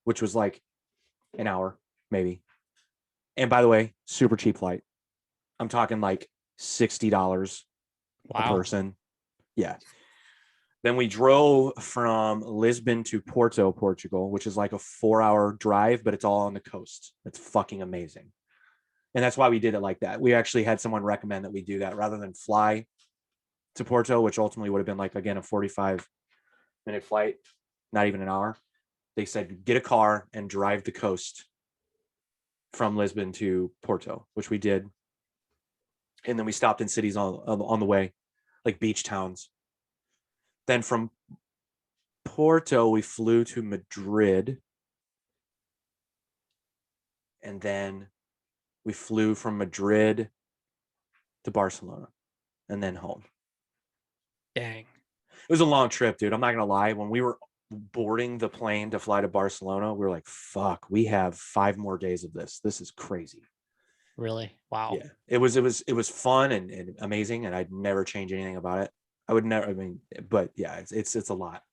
which was like an hour, maybe. And by the way, super cheap flight. I'm talking like $60 a Wow. person. Yeah. Then we drove from Lisbon to Porto, Portugal, which is like a 4-hour drive, but it's all on the coast. It's fucking amazing. And that's why we did it like that. We actually had someone recommend that we do that rather than fly to Porto, which ultimately would have been like, again, a 45-minute flight, not even an hour. They said, get a car and drive the coast from Lisbon to Porto, which we did. And then we stopped in cities on the way, like beach towns. Then from Porto, we flew to Madrid. And then we flew from Madrid to Barcelona and then home. Dang. It was a long trip, dude. I'm not going to lie. When we were boarding the plane to fly to Barcelona, we were like, fuck, we have 5 more days of this. This is crazy. Really? Wow. Yeah, it was fun and amazing. And I'd never change anything about it. I would never, I mean, but yeah, it's a lot,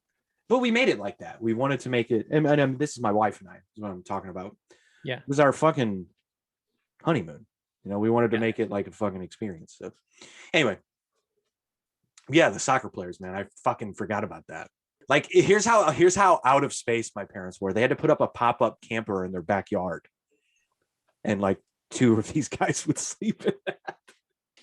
but we made it like that. We wanted to make it. And this is my wife and I, is what I'm talking about. Yeah. It was our fucking honeymoon. You know, we wanted to Yeah. make it like a fucking experience. So anyway, yeah, the soccer players, man, I fucking forgot about that. Like, here's how out of space my parents were. They had to put up a pop-up camper in their backyard, and like 2 of these guys would sleep in that.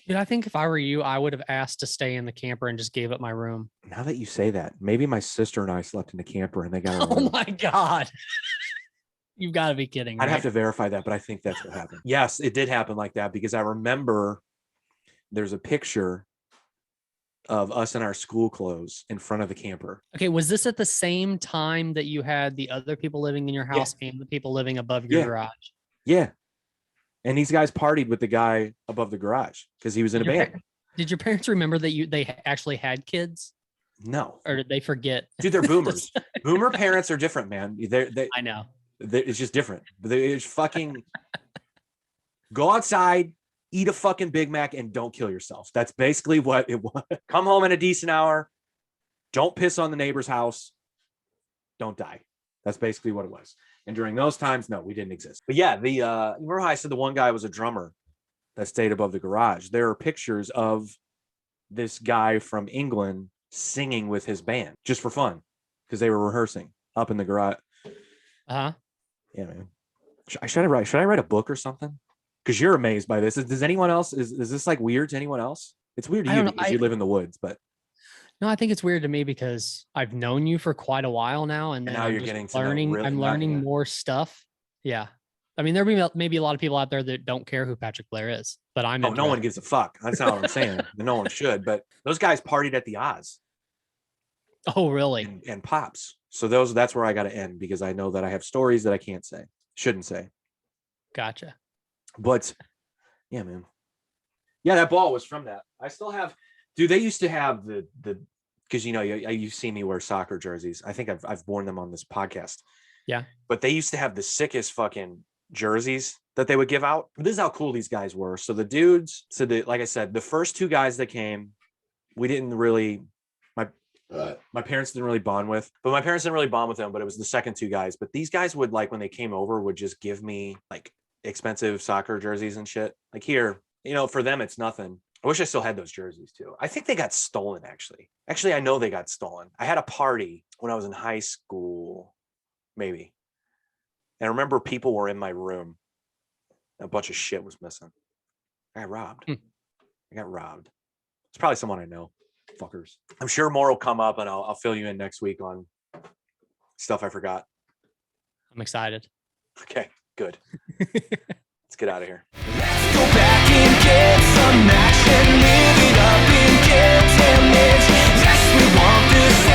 Dude, I think if I were you, I would have asked to stay in the camper and just gave up my room. Now that you say that, maybe my sister and I slept in the camper and they got our Oh room. my God. You've got to be kidding. I'd Right? have to verify that, but I think that's what happened. Yes, it did happen like that, because I remember there's a picture of us in our school clothes in front of the camper. Okay. Was this at the same time that you had the other people living in your house and the people living above your garage? Yeah. And these guys partied with the guy above the garage because he was in a band. Did your parents remember that they actually had kids? No. Or did they forget? Dude, they're boomers. Boomer parents are different, man. I know. It's just different. It's fucking go outside, eat a fucking Big Mac, and don't kill yourself. That's basically what it was. Come home in a decent hour. Don't piss on the neighbor's house. Don't die. That's basically what it was. And during those times, no, we didn't exist. But yeah, remember how I said the one guy was a drummer that stayed above the garage? There are pictures of this guy from England singing with his band just for fun because they were rehearsing up in the garage. Uh-huh. Yeah, man. Should I write a book or something? Because you're amazed by this. Does anyone else, is this like weird to anyone else? It's weird to you because you live in the woods, but no, I think it's weird to me because I've known you for quite a while now, and then now I'm you're just getting to learning. know I'm learning more stuff. Yeah, I mean, there'll be maybe a lot of people out there that don't care who Patrick Blair is, but I'm. Oh, no one gives a fuck. That's not what I'm saying. No one should. But those guys partied at the Oz. Oh, really? And Pops. So that's where I got to end, because I know that I have stories that I shouldn't say. Gotcha. But yeah, man. Yeah, that ball was from that. I still have. Dude, they used to have the because you've seen me wear soccer jerseys. I think I've worn them on this podcast. Yeah. But they used to have the sickest fucking jerseys that they would give out. This is how cool these guys were. So the dudes, like I said, the first 2 guys that came, we didn't really, my parents didn't really bond with, but my parents didn't really bond with them, but it was the second 2 guys. But these guys would, like, when they came over, would just give me like expensive soccer jerseys and shit. Like, here, for them, it's nothing. I wish I still had those jerseys too. I think they got stolen, actually. Actually, I know they got stolen. I had a party when I was in high school, maybe. And I remember people were in my room. A bunch of shit was missing. I got robbed. I got robbed. It's probably someone I know. Fuckers. I'm sure more will come up, and I'll fill you in next week on stuff I forgot. I'm excited. Okay, good. Let's get out of here. Let's go back and get some action, live it up and get damaged. Yes, we want this